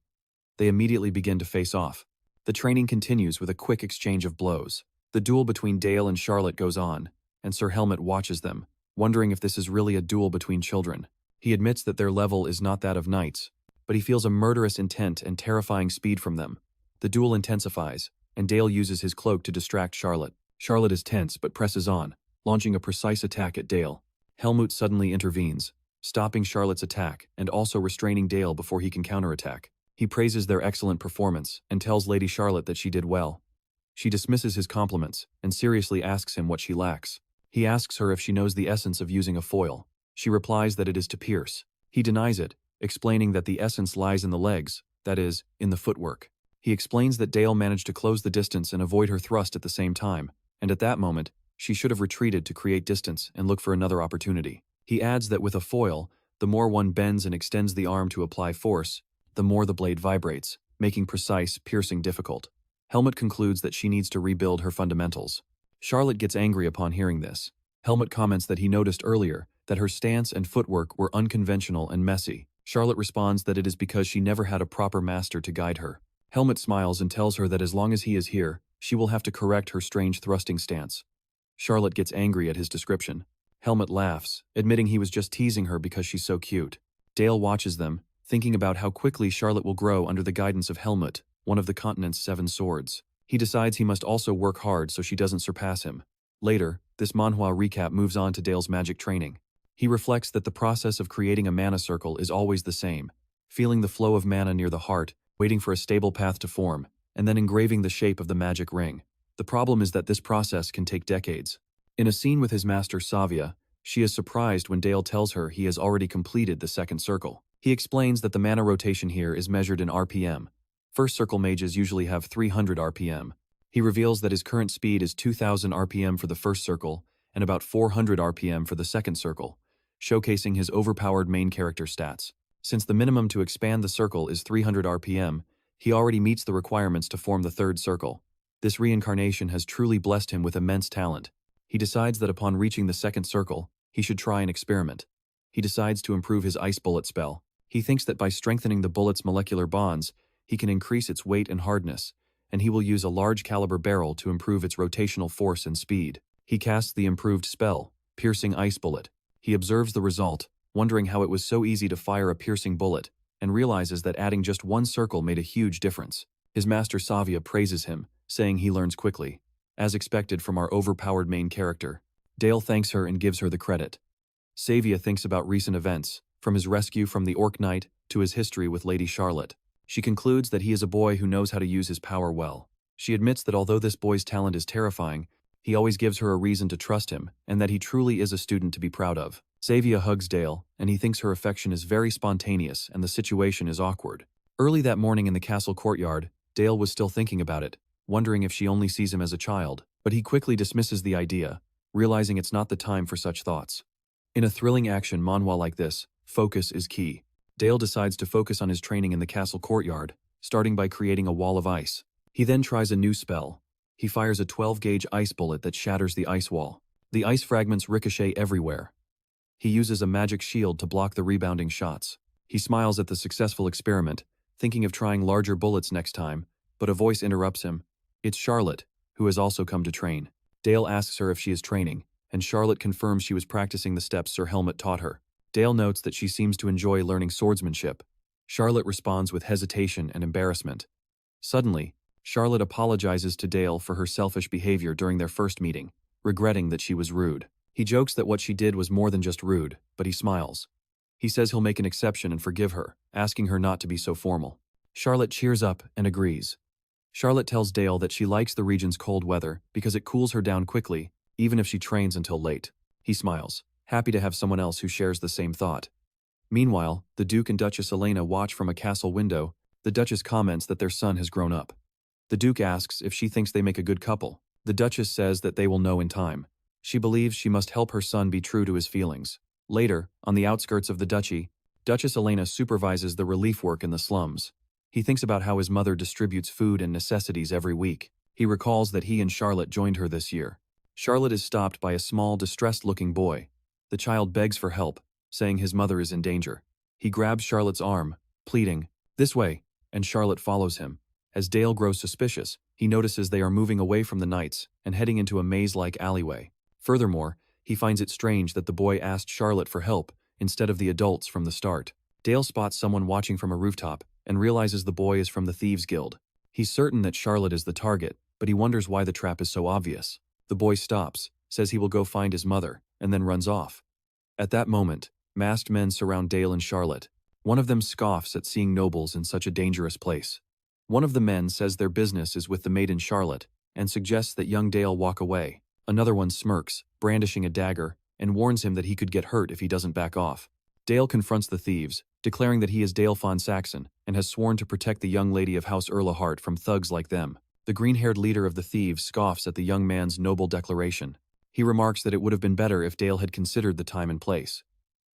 They immediately begin to face off. The training continues with a quick exchange of blows. The duel between Dale and Charlotte goes on, and Sir Helmut watches them, wondering if this is really a duel between children. He admits that their level is not that of knights, but he feels a murderous intent and terrifying speed from them. The duel intensifies, and Dale uses his cloak to distract Charlotte. Charlotte is tense but presses on, launching a precise attack at Dale. Helmut suddenly intervenes, stopping Charlotte's attack and also restraining Dale before he can counterattack. He praises their excellent performance and tells Lady Charlotte that she did well. She dismisses his compliments and seriously asks him what she lacks. He asks her if she knows the essence of using a foil. She replies that it is to pierce. He denies it, explaining that the essence lies in the legs, that is, in the footwork. He explains that Dale managed to close the distance and avoid her thrust at the same time, and at that moment, she should have retreated to create distance and look for another opportunity. He adds that with a foil, the more one bends and extends the arm to apply force, the more the blade vibrates, making precise, piercing difficult. Helmut concludes that she needs to rebuild her fundamentals. Charlotte gets angry upon hearing this. Helmut comments that he noticed earlier that her stance and footwork were unconventional and messy. Charlotte responds that it is because she never had a proper master to guide her. Helmut smiles and tells her that as long as he is here, she will have to correct her strange thrusting stance. Charlotte gets angry at his description. Helmut laughs, admitting he was just teasing her because she's so cute. Dale watches them, thinking about how quickly Charlotte will grow under the guidance of Helmut, one of the continent's 7 swords. He decides he must also work hard so she doesn't surpass him. Later, this Manhwa recap moves on to Dale's magic training. He reflects that the process of creating a mana circle is always the same, feeling the flow of mana near the heart, waiting for a stable path to form, and then engraving the shape of the magic ring. The problem is that this process can take decades. In a scene with his master Savia, she is surprised when Dale tells her he has already completed the second circle. He explains that the mana rotation here is measured in RPM. First circle mages usually have 300 RPM. He reveals that his current speed is 2000 RPM for the first circle and about 400 RPM for the second circle, showcasing his overpowered main character stats. Since the minimum to expand the circle is 300 RPM, he already meets the requirements to form the third circle. This reincarnation has truly blessed him with immense talent. He decides that upon reaching the second circle, he should try an experiment. He decides to improve his ice bullet spell. He thinks that by strengthening the bullet's molecular bonds, he can increase its weight and hardness, and he will use a large caliber barrel to improve its rotational force and speed. He casts the improved spell, Piercing Ice Bullet. He observes the result, wondering how it was so easy to fire a piercing bullet, and realizes that adding just one circle made a huge difference. His master Savia praises him, saying he learns quickly. As expected from our overpowered main character, Dale thanks her and gives her the credit. Savia thinks about recent events, from his rescue from the Orc Knight to his history with Lady Charlotte. She concludes that he is a boy who knows how to use his power well. She admits that although this boy's talent is terrifying, he always gives her a reason to trust him, and that he truly is a student to be proud of. Savia hugs Dale, and he thinks her affection is very spontaneous and the situation is awkward. Early that morning in the castle courtyard, Dale was still thinking about it, wondering if she only sees him as a child, but he quickly dismisses the idea, realizing it's not the time for such thoughts. In a thrilling action manhwa like this, focus is key. Dale decides to focus on his training in the castle courtyard, starting by creating a wall of ice. He then tries a new spell. He fires a 12-gauge ice bullet that shatters the ice wall. The ice fragments ricochet everywhere. He uses a magic shield to block the rebounding shots. He smiles at the successful experiment, thinking of trying larger bullets next time, but a voice interrupts him. It's Charlotte, who has also come to train. Dale asks her if she is training, and Charlotte confirms she was practicing the steps Sir Helmut taught her. Dale notes that she seems to enjoy learning swordsmanship. Charlotte responds with hesitation and embarrassment. Suddenly, Charlotte apologizes to Dale for her selfish behavior during their first meeting, regretting that she was rude. He jokes that what she did was more than just rude, but he smiles. He says he'll make an exception and forgive her, asking her not to be so formal. Charlotte cheers up and agrees. Charlotte tells Dale that she likes the region's cold weather because it cools her down quickly, even if she trains until late. He smiles, happy to have someone else who shares the same thought. Meanwhile, the Duke and Duchess Elena watch from a castle window. The Duchess comments that their son has grown up. The Duke asks if she thinks they make a good couple. The Duchess says that they will know in time. She believes she must help her son be true to his feelings. Later, on the outskirts of the duchy, Duchess Elena supervises the relief work in the slums. He thinks about how his mother distributes food and necessities every week. He recalls that he and Charlotte joined her this year. Charlotte is stopped by a small, distressed-looking boy. The child begs for help, saying his mother is in danger. He grabs Charlotte's arm, pleading, "This way," and Charlotte follows him. As Dale grows suspicious, he notices they are moving away from the knights and heading into a maze-like alleyway. Furthermore, he finds it strange that the boy asked Charlotte for help instead of the adults from the start. Dale spots someone watching from a rooftop and realizes the boy is from the Thieves' Guild. He's certain that Charlotte is the target, but he wonders why the trap is so obvious. The boy stops, says he will go find his mother, and then runs off. At that moment, masked men surround Dale and Charlotte. One of them scoffs at seeing nobles in such a dangerous place. One of the men says their business is with the maiden Charlotte, and suggests that young Dale walk away. Another one smirks, brandishing a dagger, and warns him that he could get hurt if he doesn't back off. Dale confronts the thieves, declaring that he is Dale Saxon and has sworn to protect the young lady of House Erlehart from thugs like them. The green-haired leader of the thieves scoffs at the young man's noble declaration. He remarks that it would have been better if Dale had considered the time and place.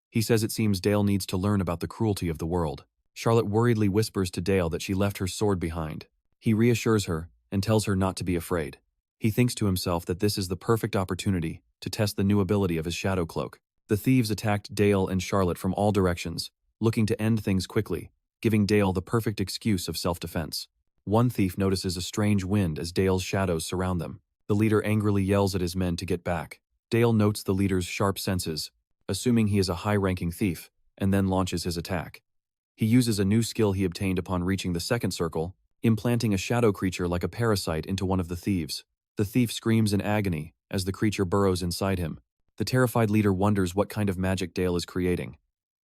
He says it seems Dale needs to learn about the cruelty of the world. Charlotte worriedly whispers to Dale that she left her sword behind. He reassures her and tells her not to be afraid. He thinks to himself that this is the perfect opportunity to test the new ability of his shadow cloak. The thieves attacked Dale and Charlotte from all directions, looking to end things quickly, giving Dale the perfect excuse of self-defense. One thief notices a strange wind as Dale's shadows surround them. The leader angrily yells at his men to get back. Dale notes the leader's sharp senses, assuming he is a high-ranking thief, and then launches his attack. He uses a new skill he obtained upon reaching the second circle, implanting a shadow creature like a parasite into one of the thieves. The thief screams in agony as the creature burrows inside him. The terrified leader wonders what kind of magic Dale is creating.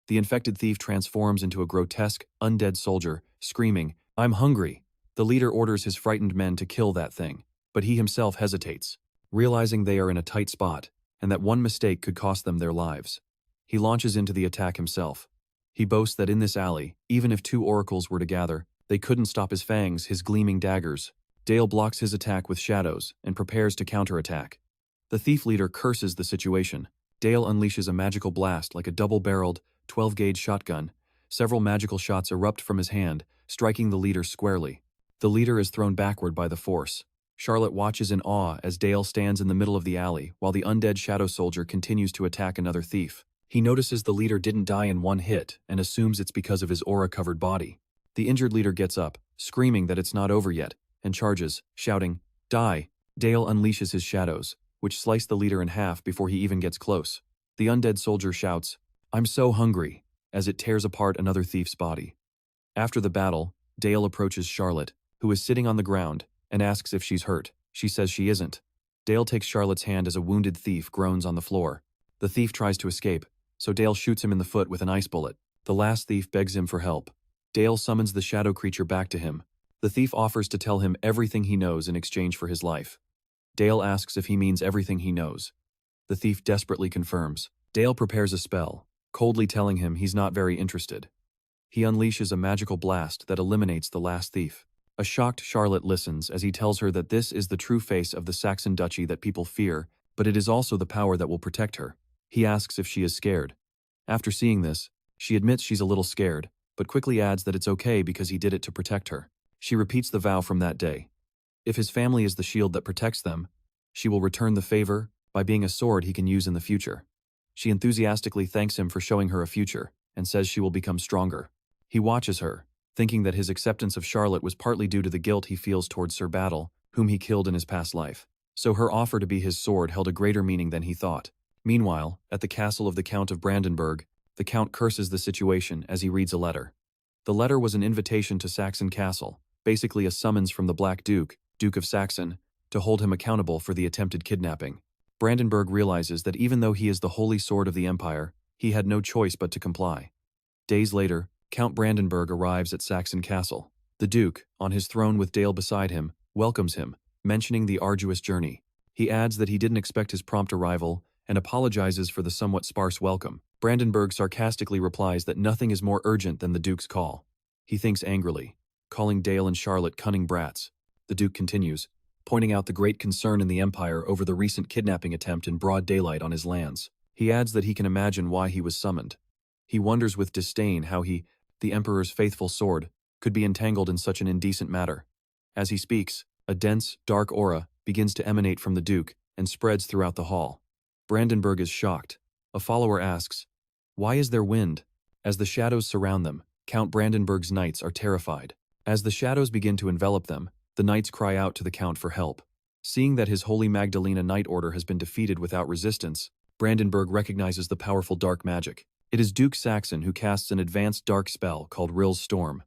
The infected thief transforms into a grotesque, undead soldier, screaming, "I'm hungry." The leader orders his frightened men to kill that thing, but he himself hesitates, realizing they are in a tight spot and that one mistake could cost them their lives. He launches into the attack himself. He boasts that in this alley, even if two oracles were to gather, they couldn't stop his fangs, his gleaming daggers. Dale blocks his attack with shadows and prepares to counterattack. The thief leader curses the situation. Dale unleashes a magical blast like a double-barreled, 12-gauge shotgun. Several magical shots erupt from his hand, striking the leader squarely. The leader is thrown backward by the force. Charlotte watches in awe as Dale stands in the middle of the alley while the undead shadow soldier continues to attack another thief. He notices the leader didn't die in one hit and assumes it's because of his aura-covered body. The injured leader gets up, screaming that it's not over yet, and charges, shouting, "Die!" Dale unleashes his shadows, which slice the leader in half before he even gets close. The undead soldier shouts, "I'm so hungry," as it tears apart another thief's body. After the battle, Dale approaches Charlotte, who is sitting on the ground, and asks if she's hurt. She says she isn't. Dale takes Charlotte's hand as a wounded thief groans on the floor. The thief tries to escape, so Dale shoots him in the foot with an ice bullet. The last thief begs him for help. Dale summons the shadow creature back to him. The thief offers to tell him everything he knows in exchange for his life. Dale asks if he means everything he knows. The thief desperately confirms. Dale prepares a spell, coldly telling him he's not very interested. He unleashes a magical blast that eliminates the last thief. A shocked Charlotte listens as he tells her that this is the true face of the Saxon duchy that people fear, but it is also the power that will protect her. He asks if she is scared. After seeing this, she admits she's a little scared, but quickly adds that it's okay because he did it to protect her. She repeats the vow from that day. If his family is the shield that protects them, she will return the favor by being a sword he can use in the future. She enthusiastically thanks him for showing her a future, and says she will become stronger. He watches her, thinking that his acceptance of Charlotte was partly due to the guilt he feels towards Sir Batil, whom he killed in his past life. So her offer to be his sword held a greater meaning than he thought. Meanwhile, at the castle of the Count of Brandenburg, the Count curses the situation as he reads a letter. The letter was an invitation to Saxon Castle, basically a summons from the Black Duke, Duke of Saxon, to hold him accountable for the attempted kidnapping. Brandenburg realizes that even though he is the holy sword of the Empire, he had no choice but to comply. Days later, Count Brandenburg arrives at Saxon Castle. The Duke, on his throne with Dale beside him, welcomes him, mentioning the arduous journey. He adds that he didn't expect his prompt arrival and apologizes for the somewhat sparse welcome. Brandenburg sarcastically replies that nothing is more urgent than the Duke's call. He thinks angrily, calling Dale and Charlotte cunning brats. The Duke continues, pointing out the great concern in the Empire over the recent kidnapping attempt in broad daylight on his lands. He adds that he can imagine why he was summoned. He wonders with disdain how he, the Emperor's faithful sword, could be entangled in such an indecent matter. As he speaks, a dense, dark aura begins to emanate from the Duke and spreads throughout the hall. Brandenburg is shocked. A follower asks, "Why is there wind?" As the shadows surround them, Count Brandenburg's knights are terrified. As the shadows begin to envelop them, the knights cry out to the Count for help. Seeing that his Holy Magdalena Knight Order has been defeated without resistance, Brandenburg recognizes the powerful dark magic. It is Duke Saxon who casts an advanced dark spell called Rill's Storm.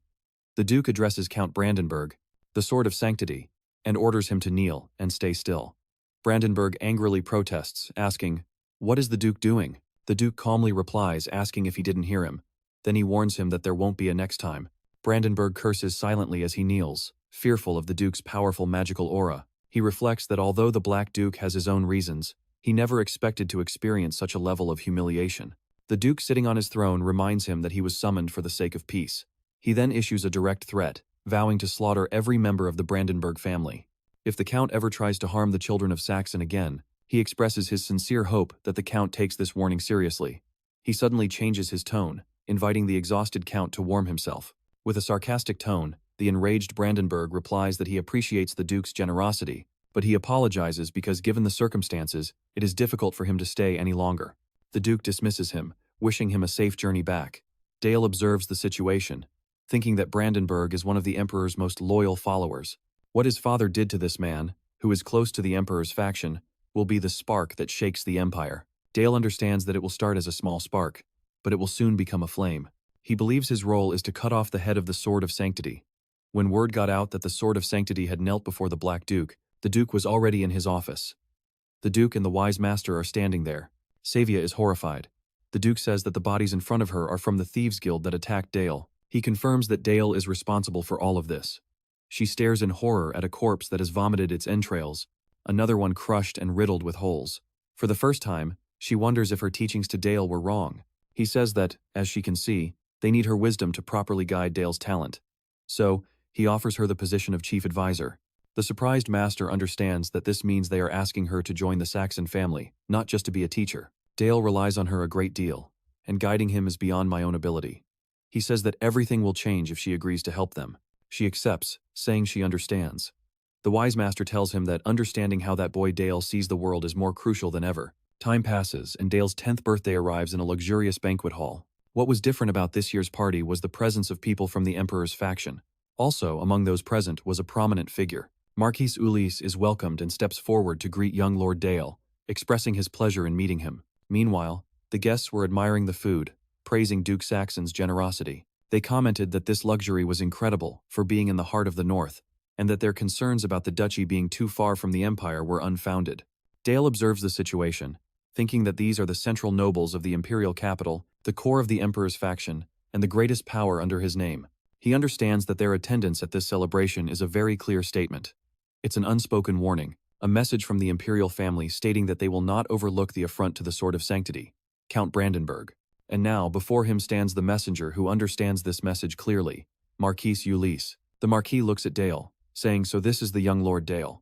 The Duke addresses Count Brandenburg, the Sword of Sanctity, and orders him to kneel and stay still. Brandenburg angrily protests, asking, "What is the Duke doing?" The Duke calmly replies, asking if he didn't hear him. Then he warns him that there won't be a next time. Brandenburg curses silently as he kneels, fearful of the Duke's powerful magical aura. He reflects that although the Black Duke has his own reasons, he never expected to experience such a level of humiliation. The Duke sitting on his throne reminds him that he was summoned for the sake of peace. He then issues a direct threat, vowing to slaughter every member of the Brandenburg family. If the Count ever tries to harm the children of Saxon again, he expresses his sincere hope that the Count takes this warning seriously. He suddenly changes his tone, inviting the exhausted Count to warm himself. With a sarcastic tone, the enraged Brandenburg replies that he appreciates the Duke's generosity, but he apologizes because given the circumstances, it is difficult for him to stay any longer. The Duke dismisses him, wishing him a safe journey back. Dale observes the situation, thinking that Brandenburg is one of the Emperor's most loyal followers. What his father did to this man, who is close to the Emperor's faction, will be the spark that shakes the Empire. Dale understands that it will start as a small spark, but it will soon become a flame. He believes his role is to cut off the head of the Sword of Sanctity. When word got out that the Sword of Sanctity had knelt before the Black Duke, the Duke was already in his office. The Duke and the Wise Master are standing there. Savia is horrified. The Duke says that the bodies in front of her are from the Thieves' Guild that attacked Dale. He confirms that Dale is responsible for all of this. She stares in horror at a corpse that has vomited its entrails, another one crushed and riddled with holes. For the first time, she wonders if her teachings to Dale were wrong. He says that, as she can see, they need her wisdom to properly guide Dale's talent. So, he offers her the position of chief advisor. The surprised master understands that this means they are asking her to join the Saxon family, not just to be a teacher. Dale relies on her a great deal, and guiding him is beyond my own ability. He says that everything will change if she agrees to help them. She accepts, saying she understands. The Wise Master tells him that understanding how that boy Dale sees the world is more crucial than ever. Time passes, and Dale's 10th birthday arrives in a luxurious banquet hall. What was different about this year's party was the presence of people from the Emperor's faction. Also, among those present was a prominent figure. Marquis Ulysse is welcomed and steps forward to greet young Lord Dale, expressing his pleasure in meeting him. Meanwhile, The guests were admiring the food, praising Duke Saxon's generosity. They commented that this luxury was incredible for being in the heart of the north, and that their concerns about the duchy being too far from the empire were unfounded. Dale observes the situation, thinking that these are the central nobles of the imperial capital, the core of the emperor's faction, and the greatest power under his name. He understands that their attendance at this celebration is a very clear statement. It's an unspoken warning, a message from the imperial family stating that they will not overlook the affront to the Sword of Sanctity, Count Brandenburg. And now, before him stands the messenger who understands this message clearly, Marquis Ulysse. The Marquis looks at Dale, saying, "So this is the young Lord Dale."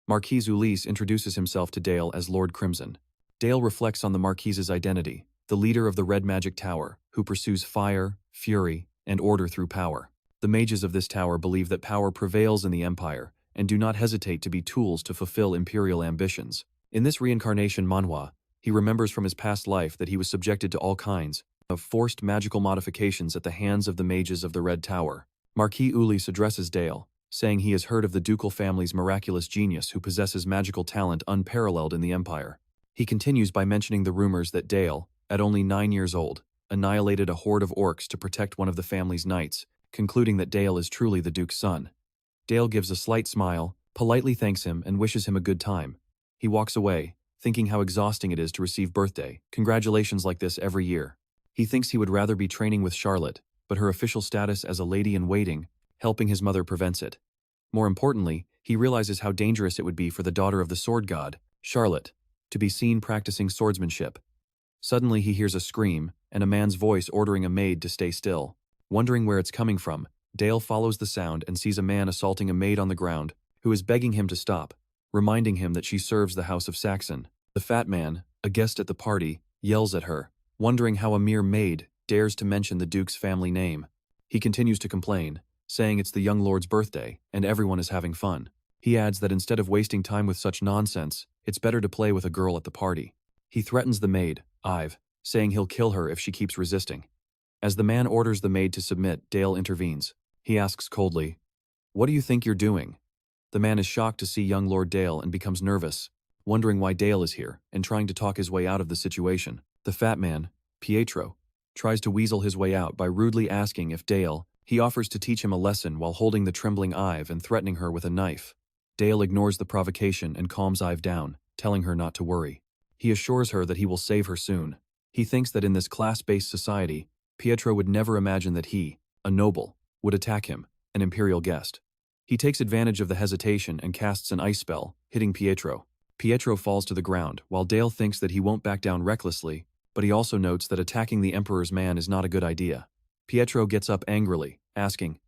Marquis Ulysse introduces himself to Dale as Lord Crimson. Dale reflects on the Marquis's identity, the leader of the Red Magic Tower, who pursues fire, fury, and order through power. The mages of this tower believe that power prevails in the Empire, and do not hesitate to be tools to fulfill imperial ambitions. In this reincarnation Manhwa, he remembers from his past life that he was subjected to all kinds of forced magical modifications at the hands of the mages of the Red Tower. Marquis Ulysse addresses Dale, saying he has heard of the ducal family's miraculous genius who possesses magical talent unparalleled in the Empire. He continues by mentioning the rumors that Dale, at only 9 years old, annihilated a horde of orcs to protect one of the family's knights, concluding that Dale is truly the Duke's son. Dale gives a slight smile, politely thanks him, and wishes him a good time. He walks away, thinking how exhausting it is to receive birthday congratulations like this every year. He thinks he would rather be training with Charlotte, but her official status as a lady-in-waiting, helping his mother prevents it. More importantly, he realizes how dangerous it would be for the daughter of the sword god, Charlotte, to be seen practicing swordsmanship. Suddenly he hears a scream, and a man's voice ordering a maid to stay still. Wondering where it's coming from, Dale follows the sound and sees a man assaulting a maid on the ground, who is begging him to stop, reminding him that she serves the House of Saxon. The fat man, a guest at the party, yells at her, wondering how a mere maid dares to mention the Duke's family name. He continues to complain, saying it's the young lord's birthday, and everyone is having fun. He adds that instead of wasting time with such nonsense, it's better to play with a girl at the party. He threatens the maid, Ive, saying he'll kill her if she keeps resisting. As the man orders the maid to submit, Dale intervenes. He asks coldly, "What do you think you're doing?" The man is shocked to see young Lord Dale and becomes nervous, wondering why Dale is here and trying to talk his way out of the situation. The fat man, Pietro, tries to weasel his way out by rudely asking if Dale, he offers to teach him a lesson while holding the trembling Ive and threatening her with a knife. Dale ignores the provocation and calms Ive down, telling her not to worry. He assures her that he will save her soon. He thinks that in this class-based society, Pietro would never imagine that he, a noble, would attack him, an imperial guest. He takes advantage of the hesitation and casts an ice spell, hitting Pietro. Pietro falls to the ground, while Dale thinks that he won't back down recklessly, but he also notes that attacking the Emperor's man is not a good idea. Pietro gets up angrily, asking,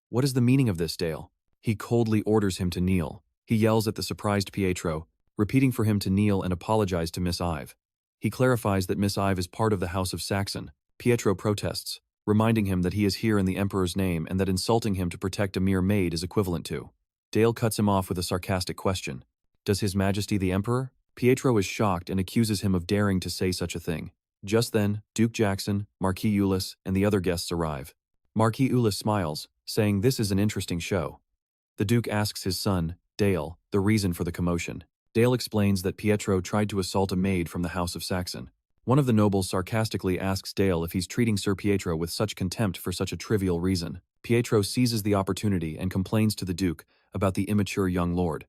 "What is the meaning of this, Dale?" He coldly orders him to kneel. He yells at the surprised Pietro, repeating for him to kneel and apologize to Miss Ive. He clarifies that Miss Ive is part of the House of Saxon. Pietro protests, reminding him that he is here in the Emperor's name and that insulting him to protect a mere maid is equivalent to. Dale cuts him off with a sarcastic question. Does His Majesty the Emperor? Pietro is shocked and accuses him of daring to say such a thing. Just then, Duke Jackson, Marquis Ulysse, and the other guests arrive. Marquis Ulysse smiles, saying this is an interesting show. The Duke asks his son, Dale, the reason for the commotion. Dale explains that Pietro tried to assault a maid from the House of Saxon. One of the nobles sarcastically asks Dale if he's treating Sir Pietro with such contempt for such a trivial reason. Pietro seizes the opportunity and complains to the Duke about the immature young lord.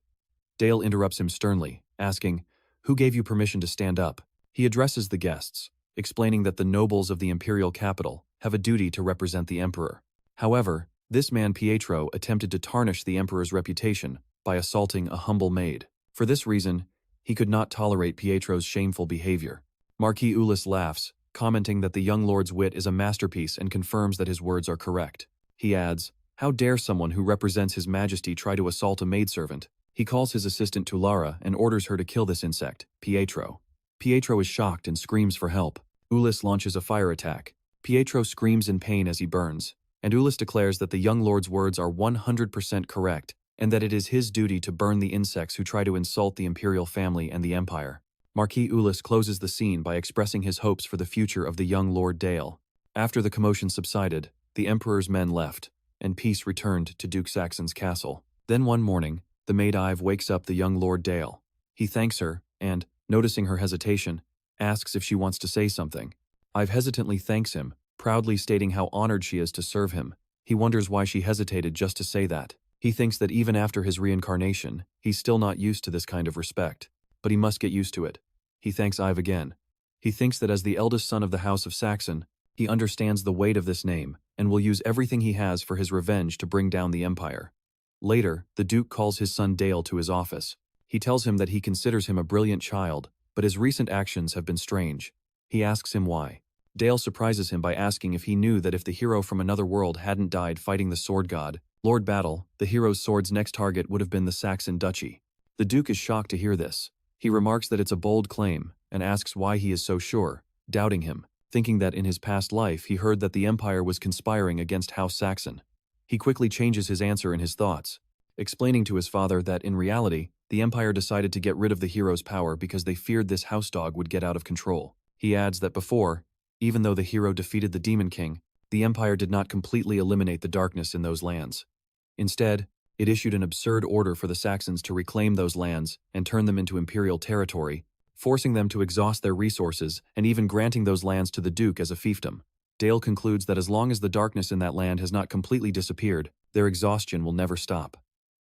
Dale interrupts him sternly, asking, "Who gave you permission to stand up?" He addresses the guests, explaining that the nobles of the imperial capital have a duty to represent the emperor. However, this man Pietro attempted to tarnish the emperor's reputation by assaulting a humble maid. For this reason, he could not tolerate Pietro's shameful behavior. Marquis Ulysse laughs, commenting that the young lord's wit is a masterpiece and confirms that his words are correct. He adds, "How dare someone who represents His Majesty try to assault a maidservant?" He calls his assistant Tulara and orders her to kill this insect, Pietro. Pietro is shocked and screams for help. Ulysse launches a fire attack. Pietro screams in pain as he burns, and Ulysse declares that the young lord's words are 100% correct, and that it is his duty to burn the insects who try to insult the imperial family and the empire. Marquis Ulysse closes the scene by expressing his hopes for the future of the young Lord Dale. After the commotion subsided, the emperor's men left, and peace returned to Duke Saxon's castle. Then one morning, the maid Ive wakes up the young Lord Dale. He thanks her, and, noticing her hesitation, asks if she wants to say something. Ive hesitantly thanks him, proudly stating how honored she is to serve him. He wonders why she hesitated just to say that. He thinks that even after his reincarnation, he's still not used to this kind of respect. But he must get used to it. He thanks Ive again. He thinks that as the eldest son of the House of Saxon, he understands the weight of this name, and will use everything he has for his revenge to bring down the empire. Later, the Duke calls his son Dale to his office. He tells him that he considers him a brilliant child, but his recent actions have been strange. He asks him why. Dale surprises him by asking if he knew that if the hero from another world hadn't died fighting the sword god, Lord Batil, the hero's sword's next target would have been the Saxon duchy. The Duke is shocked to hear this. He remarks that it's a bold claim, and asks why he is so sure, doubting him, thinking that in his past life he heard that the empire was conspiring against House Saxon. He quickly changes his answer in his thoughts, explaining to his father that in reality, the empire decided to get rid of the hero's power because they feared this house dog would get out of control. He adds that before, even though the hero defeated the Demon King, the empire did not completely eliminate the darkness in those lands. Instead, it issued an absurd order for the Saxons to reclaim those lands and turn them into imperial territory, forcing them to exhaust their resources and even granting those lands to the Duke as a fiefdom. Dale concludes that as long as the darkness in that land has not completely disappeared, their exhaustion will never stop.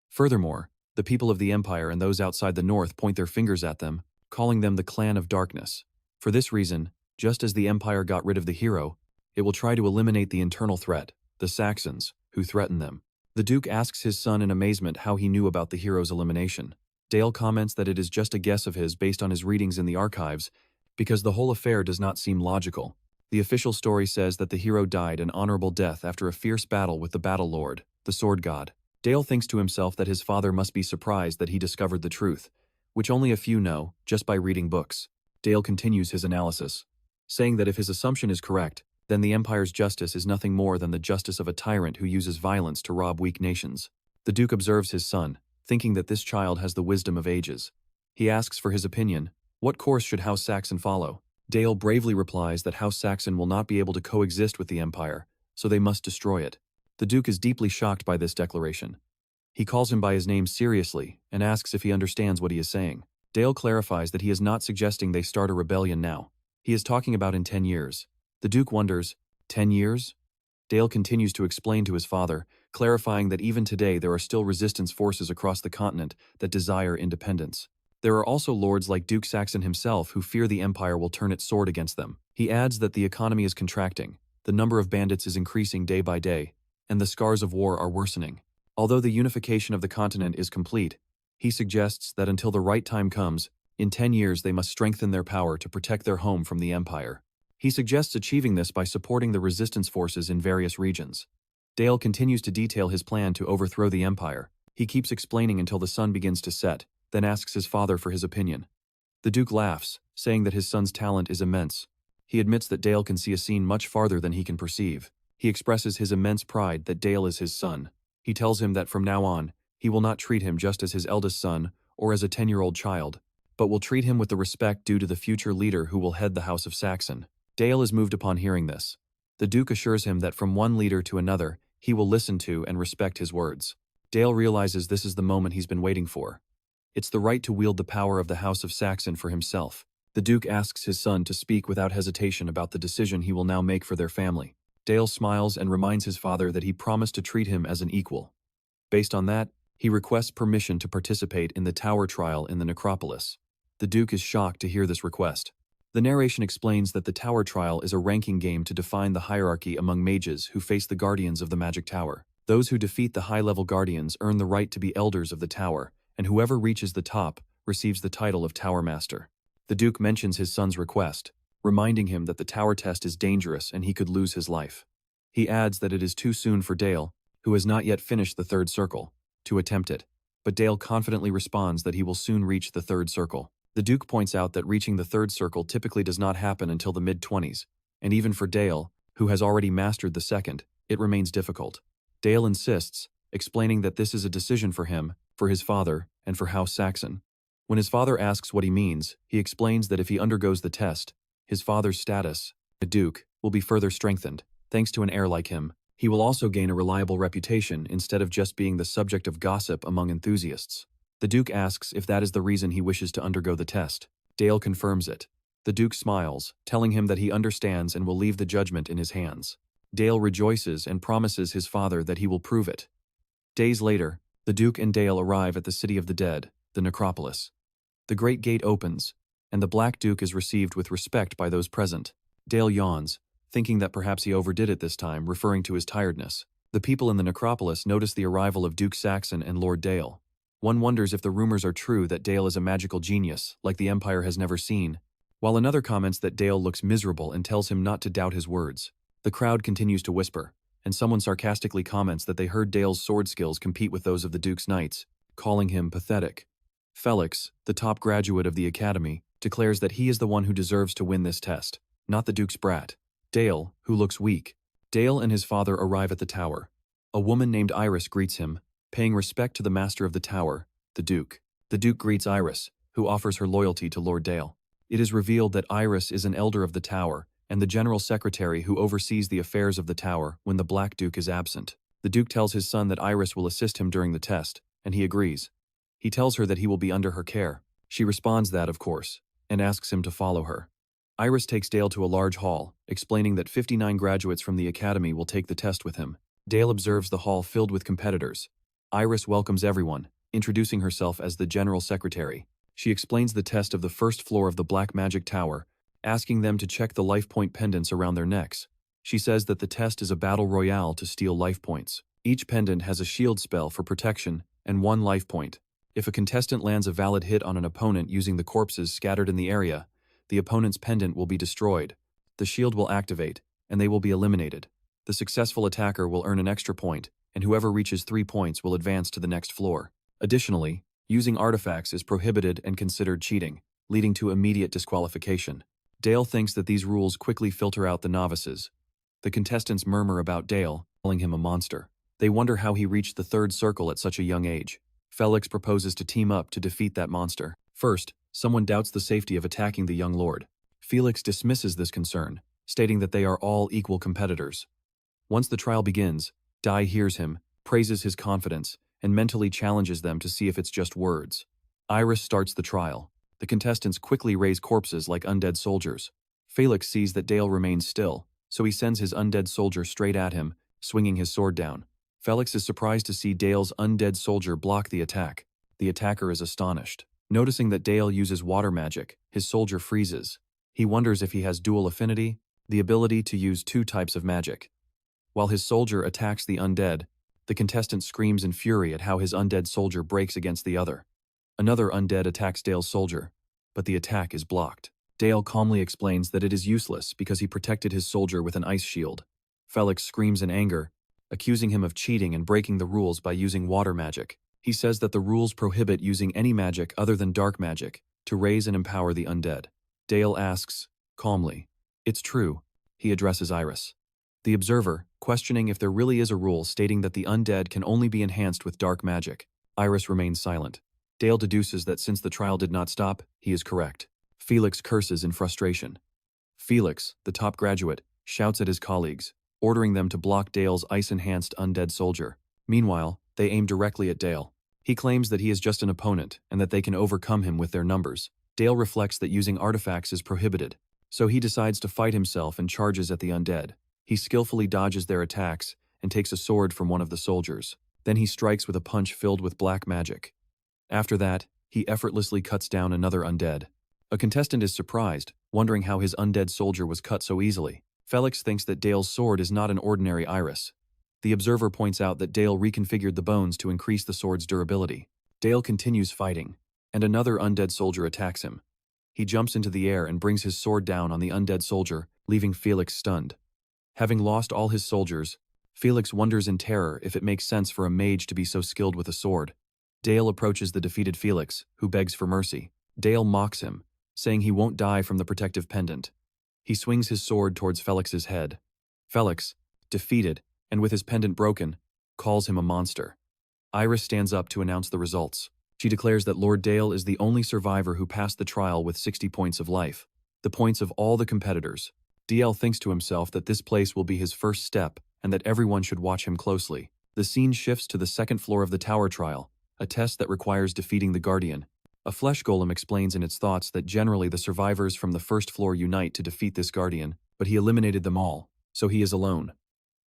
Furthermore, the people of the empire and those outside the north point their fingers at them, calling them the Clan of Darkness. For this reason, just as the empire got rid of the hero, it will try to eliminate the internal threat, the Saxons, who threaten them. The Duke asks his son in amazement how he knew about the hero's elimination. Dale comments that it is just a guess of his based on his readings in the archives, because the whole affair does not seem logical. The official story says that the hero died an honorable death after a fierce battle with the Battle Lord, the sword god. Dale thinks to himself that his father must be surprised that he discovered the truth, which only a few know, just by reading books. Dale continues his analysis, saying that if his assumption is correct, then the Empire's justice is nothing more than the justice of a tyrant who uses violence to rob weak nations. The Duke observes his son, thinking that this child has the wisdom of ages. He asks for his opinion. What course should House Saxon follow? Dale bravely replies that House Saxon will not be able to coexist with the Empire, so they must destroy it. The Duke is deeply shocked by this declaration. He calls him by his name seriously and asks if he understands what he is saying. Dale clarifies that he is not suggesting they start a rebellion now. He is talking about in 10 years. The Duke wonders, 10 years? Dale continues to explain to his father, clarifying that even today there are still resistance forces across the continent that desire independence. There are also lords like Duke Saxon himself who fear the Empire will turn its sword against them. He adds that the economy is contracting, the number of bandits is increasing day by day, and the scars of war are worsening. Although the unification of the continent is complete, he suggests that until the right time comes, in 10 years they must strengthen their power to protect their home from the Empire. He suggests achieving this by supporting the resistance forces in various regions. Dale continues to detail his plan to overthrow the Empire. He keeps explaining until the sun begins to set, then asks his father for his opinion. The Duke laughs, saying that his son's talent is immense. He admits that Dale can see a scene much farther than he can perceive. He expresses his immense pride that Dale is his son. He tells him that from now on, he will not treat him just as his eldest son or as a 10-year-old child, but will treat him with the respect due to the future leader who will head the House of Saxon. Dale is moved upon hearing this. The Duke assures him that from one leader to another, he will listen to and respect his words. Dale realizes this is the moment he's been waiting for. It's the right to wield the power of the House of Saxon for himself. The Duke asks his son to speak without hesitation about the decision he will now make for their family. Dale smiles and reminds his father that he promised to treat him as an equal. Based on that, he requests permission to participate in the tower trial in the necropolis. The Duke is shocked to hear this request. The narration explains that the tower trial is a ranking game to define the hierarchy among mages who face the guardians of the magic tower. Those who defeat the high-level guardians earn the right to be elders of the tower, and whoever reaches the top receives the title of Tower Master. The Duke mentions his son's request, reminding him that the tower test is dangerous and he could lose his life. He adds that it is too soon for Dale, who has not yet finished the third circle, to attempt it, but Dale confidently responds that he will soon reach the third circle. The Duke points out that reaching the third circle typically does not happen until the mid-20s, and even for Dale, who has already mastered the second, it remains difficult. Dale insists, explaining that this is a decision for him, for his father, and for House Saxon. When his father asks what he means, he explains that if he undergoes the test, his father's status, a duke, will be further strengthened. Thanks to an heir like him, he will also gain a reliable reputation instead of just being the subject of gossip among enthusiasts. The Duke asks if that is the reason he wishes to undergo the test. Dale confirms it. The Duke smiles, telling him that he understands and will leave the judgment in his hands. Dale rejoices and promises his father that he will prove it. Days later, the Duke and Dale arrive at the city of the dead, the necropolis. The great gate opens, and the Black Duke is received with respect by those present. Dale yawns, thinking that perhaps he overdid it this time, referring to his tiredness. The people in the necropolis notice the arrival of Duke Saxon and Lord Dale. One wonders if the rumors are true that Dale is a magical genius, like the Empire has never seen, while another comments that Dale looks miserable and tells him not to doubt his words. The crowd continues to whisper, and someone sarcastically comments that they heard Dale's sword skills compete with those of the Duke's knights, calling him pathetic. Felix, the top graduate of the academy, declares that he is the one who deserves to win this test, not the Duke's brat, Dale, who looks weak. Dale and his father arrive at the tower. A woman named Iris greets him, paying respect to the master of the tower, the Duke. The Duke greets Iris, who offers her loyalty to Lord Dale. It is revealed that Iris is an elder of the tower and the general secretary who oversees the affairs of the tower when the Black Duke is absent. The Duke tells his son that Iris will assist him during the test, and he agrees. He tells her that he will be under her care. She responds that, of course, and asks him to follow her. Iris takes Dale to a large hall, explaining that 59 graduates from the academy will take the test with him. Dale observes the hall filled with competitors. Iris welcomes everyone, introducing herself as the general secretary. She explains the test of the first floor of the Black Magic Tower, asking them to check the life point pendants around their necks. She says that the test is a battle royale to steal life points. Each pendant has a shield spell for protection and 1 life point. If a contestant lands a valid hit on an opponent using the corpses scattered in the area, the opponent's pendant will be destroyed. The shield will activate, and they will be eliminated. The successful attacker will earn an extra point, and whoever reaches 3 points will advance to the next floor. Additionally, using artifacts is prohibited and considered cheating, leading to immediate disqualification. Dale thinks that these rules quickly filter out the novices. The contestants murmur about Dale, calling him a monster. They wonder how he reached the 3rd circle at such a young age. Felix proposes to team up to defeat that monster. First, someone doubts the safety of attacking the young lord. Felix dismisses this concern, stating that they are all equal competitors. Once the trial begins, Dai hears him, praises his confidence, and mentally challenges them to see if it's just words. Iris starts the trial. The contestants quickly raise corpses like undead soldiers. Felix sees that Dale remains still, so he sends his undead soldier straight at him, swinging his sword down. Felix is surprised to see Dale's undead soldier block the attack. The attacker is astonished. Noticing that Dale uses water magic, his soldier freezes. He wonders if he has dual affinity, the ability to use 2 types of magic. While his soldier attacks the undead, the contestant screams in fury at how his undead soldier breaks against the other. Another undead attacks Dale's soldier, but the attack is blocked. Dale calmly explains that it is useless because he protected his soldier with an ice shield. Felix screams in anger, accusing him of cheating and breaking the rules by using water magic. He says that the rules prohibit using any magic other than dark magic to raise and empower the undead. Dale asks, calmly, "It's true," he addresses Iris. The observer, questioning if there really is a rule stating that the undead can only be enhanced with dark magic. Iris remains silent. Dale deduces that since the trial did not stop, he is correct. Felix curses in frustration. Felix, the top graduate, shouts at his colleagues, ordering them to block Dale's ice-enhanced undead soldier. Meanwhile, they aim directly at Dale. He claims that he is just an opponent and that they can overcome him with their numbers. Dale reflects that using artifacts is prohibited, so he decides to fight himself and charges at the undead. He skillfully dodges their attacks and takes a sword from one of the soldiers. Then he strikes with a punch filled with black magic. After that, he effortlessly cuts down another undead. A contestant is surprised, wondering how his undead soldier was cut so easily. Felix thinks that Dale's sword is not an ordinary iris. The observer points out that Dale reconfigured the bones to increase the sword's durability. Dale continues fighting, and another undead soldier attacks him. He jumps into the air and brings his sword down on the undead soldier, leaving Felix stunned. Having lost all his soldiers, Felix wonders in terror if it makes sense for a mage to be so skilled with a sword. Dale approaches the defeated Felix, who begs for mercy. Dale mocks him, saying he won't die from the protective pendant. He swings his sword towards Felix's head. Felix, defeated, and with his pendant broken, calls him a monster. Iris stands up to announce the results. She declares that Lord Dale is the only survivor who passed the trial with 60 points of life, the points of all the competitors. DL thinks to himself that this place will be his first step and that everyone should watch him closely. The scene shifts to the second floor of the tower trial, a test that requires defeating the Guardian. A flesh golem explains in its thoughts that generally the survivors from the first floor unite to defeat this guardian, but he eliminated them all, so he is alone.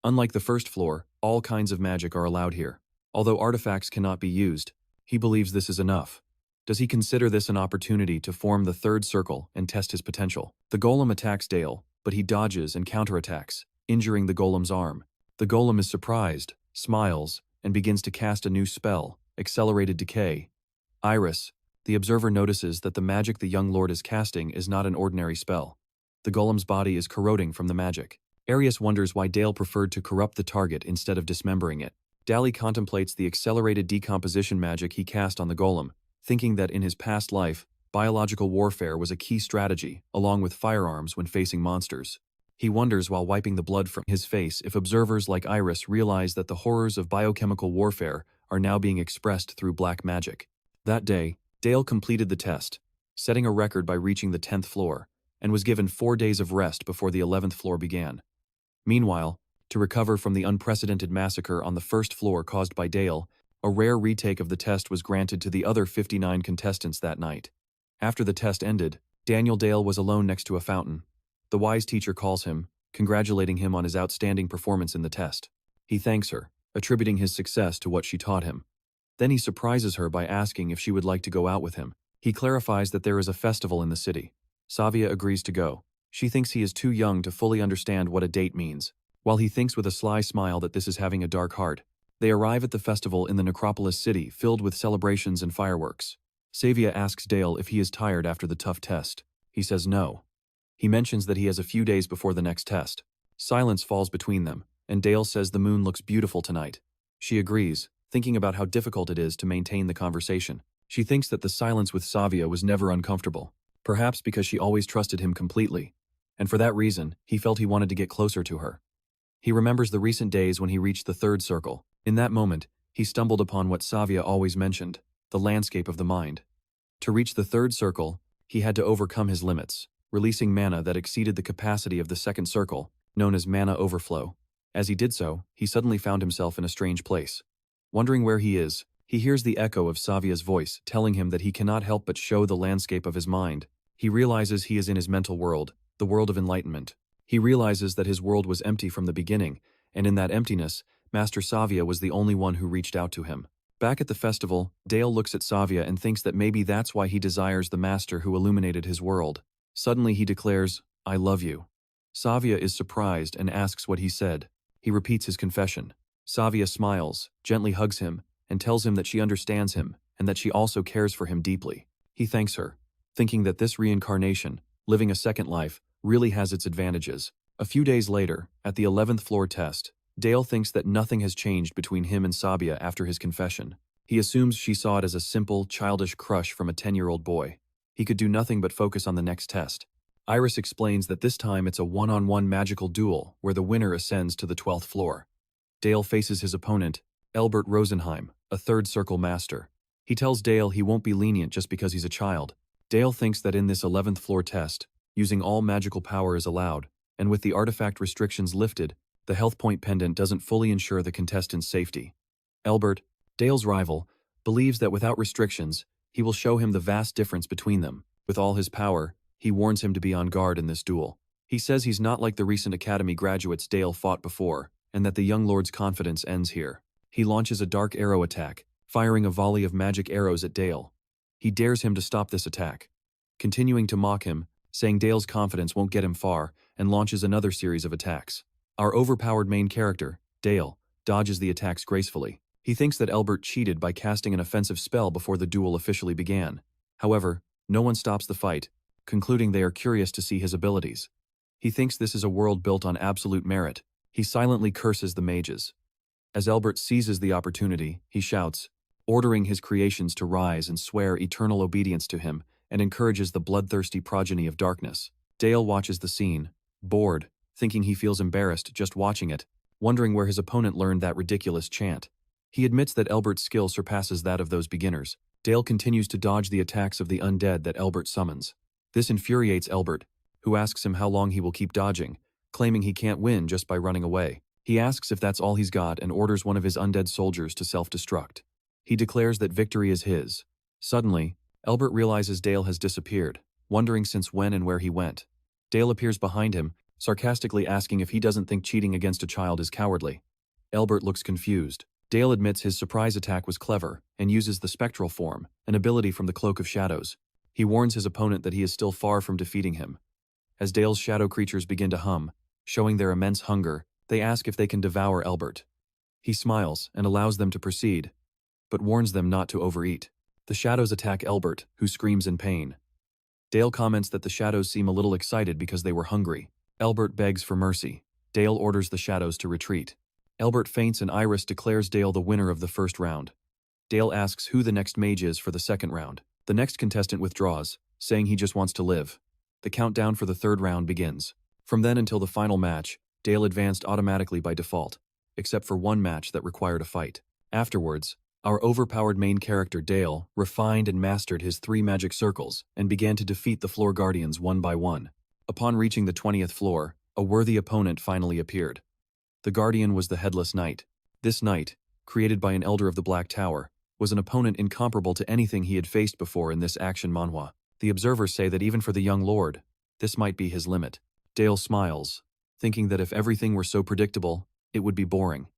Unlike the first floor, all kinds of magic are allowed here. Although artifacts cannot be used, he believes this is enough. Does he consider this an opportunity to form the third circle and test his potential? The golem attacks Dale, but he dodges and counterattacks, injuring the golem's arm. The golem is surprised, smiles, and begins to cast a new spell, Accelerated Decay. Iris, the observer, notices that the magic the young lord is casting is not an ordinary spell. The golem's body is corroding from the magic. Arius wonders why Dale preferred to corrupt the target instead of dismembering it. Dali contemplates the accelerated decomposition magic he cast on the golem, thinking that in his past life, biological warfare was a key strategy, along with firearms when facing monsters. He wonders while wiping the blood from his face if observers like Iris realize that the horrors of biochemical warfare are now being expressed through black magic. That day, Dale completed the test, setting a record by reaching the 10th floor, and was given 4 days of rest before the 11th floor began. Meanwhile, to recover from the unprecedented massacre on the first floor caused by Dale, a rare retake of the test was granted to the other 59 contestants that night. After the test ended, Daniel Dale was alone next to a fountain. The wise teacher calls him, congratulating him on his outstanding performance in the test. He thanks her, attributing his success to what she taught him. Then he surprises her by asking if she would like to go out with him. He clarifies that there is a festival in the city. Savia agrees to go. She thinks he is too young to fully understand what a date means, while he thinks with a sly smile that this is having a dark heart. They arrive at the festival in the necropolis city, filled with celebrations and fireworks. Savia asks Dale if he is tired after the tough test. He says no. He mentions that he has a few days before the next test. Silence falls between them, and Dale says the moon looks beautiful tonight. She agrees, thinking about how difficult it is to maintain the conversation. She thinks that the silence with Savia was never uncomfortable, perhaps because she always trusted him completely, and for that reason, he felt he wanted to get closer to her. He remembers the recent days when he reached the third circle. In that moment, he stumbled upon what Savia always mentioned, the landscape of the mind. To reach the third circle, he had to overcome his limits, releasing mana that exceeded the capacity of the second circle, known as mana overflow. As he did so, he suddenly found himself in a strange place. Wondering where he is, he hears the echo of Savia's voice telling him that he cannot help but show the landscape of his mind. He realizes he is in his mental world, the world of enlightenment. He realizes that his world was empty from the beginning, and in that emptiness, Master Savia was the only one who reached out to him. Back at the festival, Dale looks at Savia and thinks that maybe that's why he desires the master who illuminated his world. Suddenly he declares, "I love you." Savia is surprised and asks what he said. He repeats his confession. Savia smiles, gently hugs him, and tells him that she understands him and that she also cares for him deeply. He thanks her, thinking that this reincarnation, living a second life, really has its advantages. A few days later, at the 11th floor test, Dale thinks that nothing has changed between him and Savia after his confession. He assumes she saw it as a simple, childish crush from a 10-year-old boy. He could do nothing but focus on the next test. Iris explains that this time it's a one-on-one magical duel where the winner ascends to the 12th floor. Dale faces his opponent, Elbert Rosenheim, a third circle master. He tells Dale he won't be lenient just because he's a child. Dale thinks that in this 11th floor test, using all magical power is allowed, and with the artifact restrictions lifted, the health point pendant doesn't fully ensure the contestant's safety. Elbert, Dale's rival, believes that without restrictions, he will show him the vast difference between them. With all his power, he warns him to be on guard in this duel. He says he's not like the recent academy graduates Dale fought before, and that the young lord's confidence ends here. He launches a dark arrow attack, firing a volley of magic arrows at Dale. He dares him to stop this attack, continuing to mock him, saying Dale's confidence won't get him far, and launches another series of attacks. Our overpowered main character, Dale, dodges the attacks gracefully. He thinks that Elbert cheated by casting an offensive spell before the duel officially began. However, no one stops the fight, concluding they are curious to see his abilities. He thinks this is a world built on absolute merit. He silently curses the mages. As Elbert seizes the opportunity, he shouts, ordering his creations to rise and swear eternal obedience to him, and encourages the bloodthirsty progeny of darkness. Dale watches the scene, bored, thinking he feels embarrassed just watching it, wondering where his opponent learned that ridiculous chant. He admits that Elbert's skill surpasses that of those beginners. Dale continues to dodge the attacks of the undead that Elbert summons. This infuriates Elbert, who asks him how long he will keep dodging, claiming he can't win just by running away. He asks if that's all he's got and orders one of his undead soldiers to self-destruct. He declares that victory is his. Suddenly, Albert realizes Dale has disappeared, wondering since when and where he went. Dale appears behind him, sarcastically asking if he doesn't think cheating against a child is cowardly. Albert looks confused. Dale admits his surprise attack was clever and uses the spectral form, an ability from the Cloak of Shadows. He warns his opponent that he is still far from defeating him. As Dale's shadow creatures begin to hum, showing their immense hunger, they ask if they can devour Albert. He smiles and allows them to proceed, but warns them not to overeat. The shadows attack Albert, who screams in pain. Dale comments that the shadows seem a little excited because they were hungry. Albert begs for mercy. Dale orders the shadows to retreat. Albert faints and Iris declares Dale the winner of the first round. Dale asks who the next mage is for the second round. The next contestant withdraws, saying he just wants to live. The countdown for the third round begins. From then until the final match, Dale advanced automatically by default, except for one match that required a fight. Afterwards, our overpowered main character Dale refined and mastered his 3 magic circles and began to defeat the floor guardians one by one. Upon reaching the 20th floor, a worthy opponent finally appeared. The guardian was the Headless Knight. This knight, created by an elder of the Black Tower, was an opponent incomparable to anything he had faced before in this action manhwa. The observers say that even for the young lord, this might be his limit. Dale smiles, thinking that if everything were so predictable, it would be boring.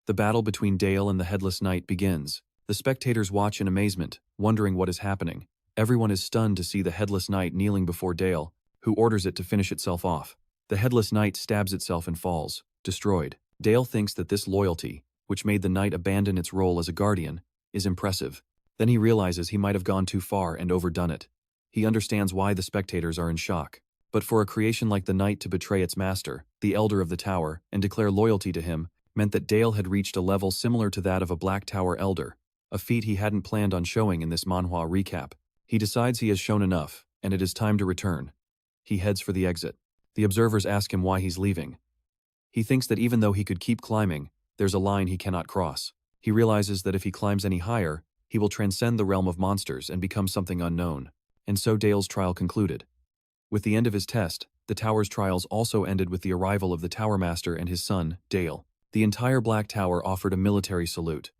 The battle between Dale and the Headless Knight begins. The spectators watch in amazement, wondering what is happening. Everyone is stunned to see the Headless Knight kneeling before Dale, who orders it to finish itself off. The Headless Knight stabs itself and falls, destroyed. Dale thinks that this loyalty, which made the knight abandon its role as a guardian, is impressive. Then he realizes he might have gone too far and overdone it. He understands why the spectators are in shock. But for a creation like the knight to betray its master, the Elder of the Tower, and declare loyalty to him, meant that Dale had reached a level similar to that of a Black Tower Elder, a feat he hadn't planned on showing in this manhwa recap. He decides he has shown enough, and it is time to return. He heads for the exit. The observers ask him why he's leaving. He thinks that even though he could keep climbing, there's a line he cannot cross. He realizes that if he climbs any higher, he will transcend the realm of monsters and become something unknown. And so Dale's trial concluded. With the end of his test, the Tower's trials also ended with the arrival of the Tower Master and his son, Dale. The entire Black Tower offered a military salute.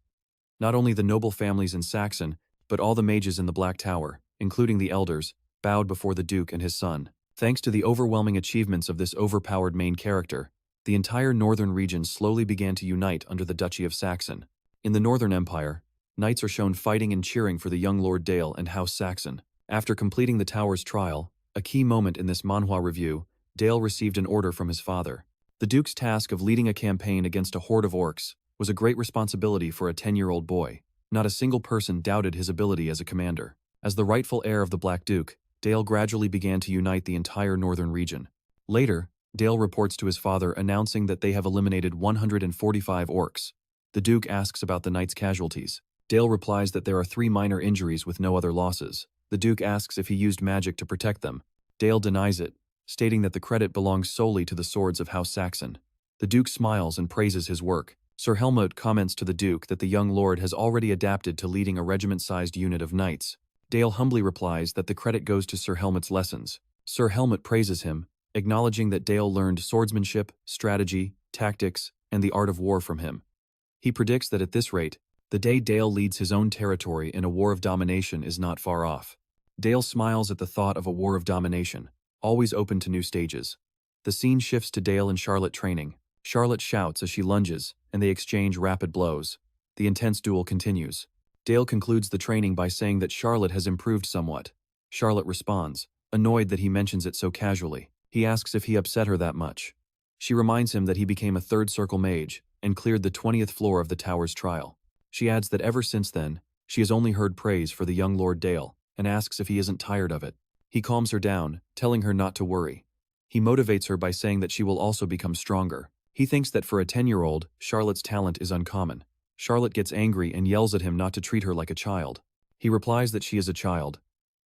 Not only the noble families in Saxon, but all the mages in the Black Tower, including the elders, bowed before the Duke and his son. Thanks to the overwhelming achievements of this overpowered main character, the entire northern region slowly began to unite under the Duchy of Saxon. In the Northern Empire, knights are shown fighting and cheering for the young Lord Dale and House Saxon. After completing the Tower's trial, a key moment in this manhwa review, Dale received an order from his father. The Duke's task of leading a campaign against a horde of orcs was a great responsibility for a 10-year-old boy. Not a single person doubted his ability as a commander. As the rightful heir of the Black Duke, Dale gradually began to unite the entire northern region. Later, Dale reports to his father announcing that they have eliminated 145 orcs. The Duke asks about the knight's casualties. Dale replies that there are 3 minor injuries with no other losses. The Duke asks if he used magic to protect them. Dale denies it, stating that the credit belongs solely to the swords of House Saxon. The Duke smiles and praises his work. Sir Helmut comments to the Duke that the young lord has already adapted to leading a regiment-sized unit of knights. Dale humbly replies that the credit goes to Sir Helmut's lessons. Sir Helmut praises him, acknowledging that Dale learned swordsmanship, strategy, tactics, and the art of war from him. He predicts that at this rate, the day Dale leads his own territory in a war of domination is not far off. Dale smiles at the thought of a war of domination, always open to new stages. The scene shifts to Dale and Charlotte training. Charlotte shouts as she lunges, and they exchange rapid blows. The intense duel continues. Dale concludes the training by saying that Charlotte has improved somewhat. Charlotte responds, annoyed that he mentions it so casually. He asks if he upset her that much. She reminds him that he became a third circle mage and cleared the 20th floor of the Tower's trial. She adds that ever since then, she has only heard praise for the young Lord Dale, and asks if he isn't tired of it. He calms her down, telling her not to worry. He motivates her by saying that she will also become stronger. He thinks that for a 10-year-old, Charlotte's talent is uncommon. Charlotte gets angry and yells at him not to treat her like a child. He replies that she is a child.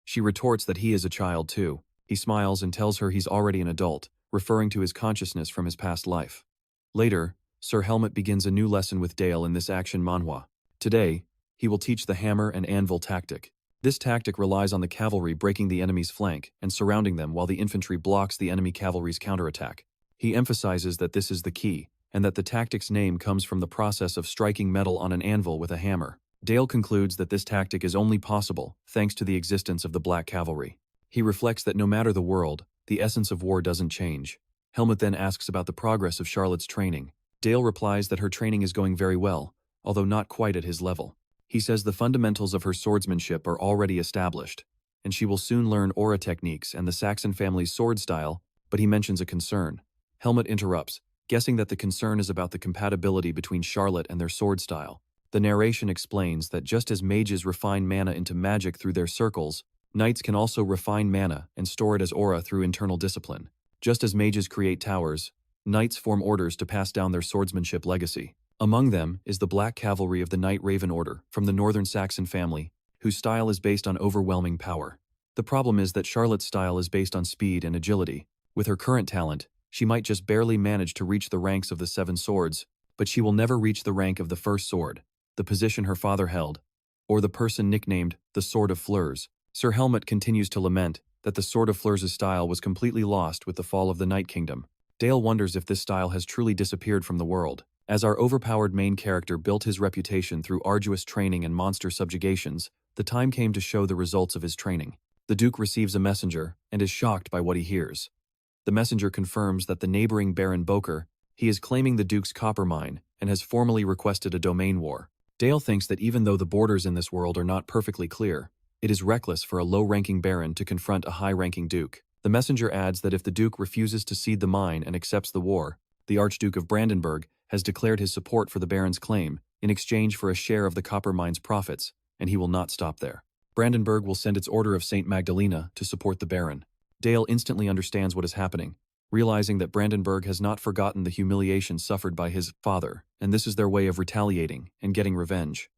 She retorts that he is a child too. He smiles and tells her he's already an adult, referring to his consciousness from his past life. Later, Sir Helmut begins a new lesson with Dale in this action manhwa. Today, he will teach the hammer and anvil tactic. This tactic relies on the cavalry breaking the enemy's flank and surrounding them while the infantry blocks the enemy cavalry's counterattack. He emphasizes that this is the key, and that the tactic's name comes from the process of striking metal on an anvil with a hammer. Dale concludes that this tactic is only possible thanks to the existence of the Black Cavalry. He reflects that no matter the world, the essence of war doesn't change. Helmut then asks about the progress of Charlotte's training. Dale replies that her training is going very well, although not quite at his level. He says the fundamentals of her swordsmanship are already established, and she will soon learn aura techniques and the Saxon family's sword style, but he mentions a concern. Helmut interrupts, guessing that the concern is about the compatibility between Charlotte and their sword style. The narration explains that just as mages refine mana into magic through their circles, knights can also refine mana and store it as aura through internal discipline. Just as mages create towers, knights form orders to pass down their swordsmanship legacy. Among them is the Black Cavalry of the Knight Raven Order from the Northern Saxon family, whose style is based on overwhelming power. The problem is that Charlotte's style is based on speed and agility. With her current talent, she might just barely manage to reach the ranks of the Seven Swords, but she will never reach the rank of the First Sword, the position her father held, or the person nicknamed the Sword of Fleurs. Sir Helmut continues to lament that the Sword of Fleurs' style was completely lost with the fall of the Night Kingdom. Dale wonders if this style has truly disappeared from the world. As our overpowered main character built his reputation through arduous training and monster subjugations, the time came to show the results of his training. The Duke receives a messenger and is shocked by what he hears. The messenger confirms that the neighboring Baron Boker, he is claiming the Duke's copper mine and has formally requested a domain war. Dale thinks that even though the borders in this world are not perfectly clear, it is reckless for a low-ranking baron to confront a high-ranking duke. The messenger adds that if the Duke refuses to cede the mine and accepts the war, the Archduke of Brandenburg has declared his support for the baron's claim in exchange for a share of the copper mine's profits, and he will not stop there. Brandenburg will send its Order of St. Magdalena to support the baron. Dale instantly understands what is happening, realizing that Brandenburg has not forgotten the humiliation suffered by his father, and this is their way of retaliating and getting revenge.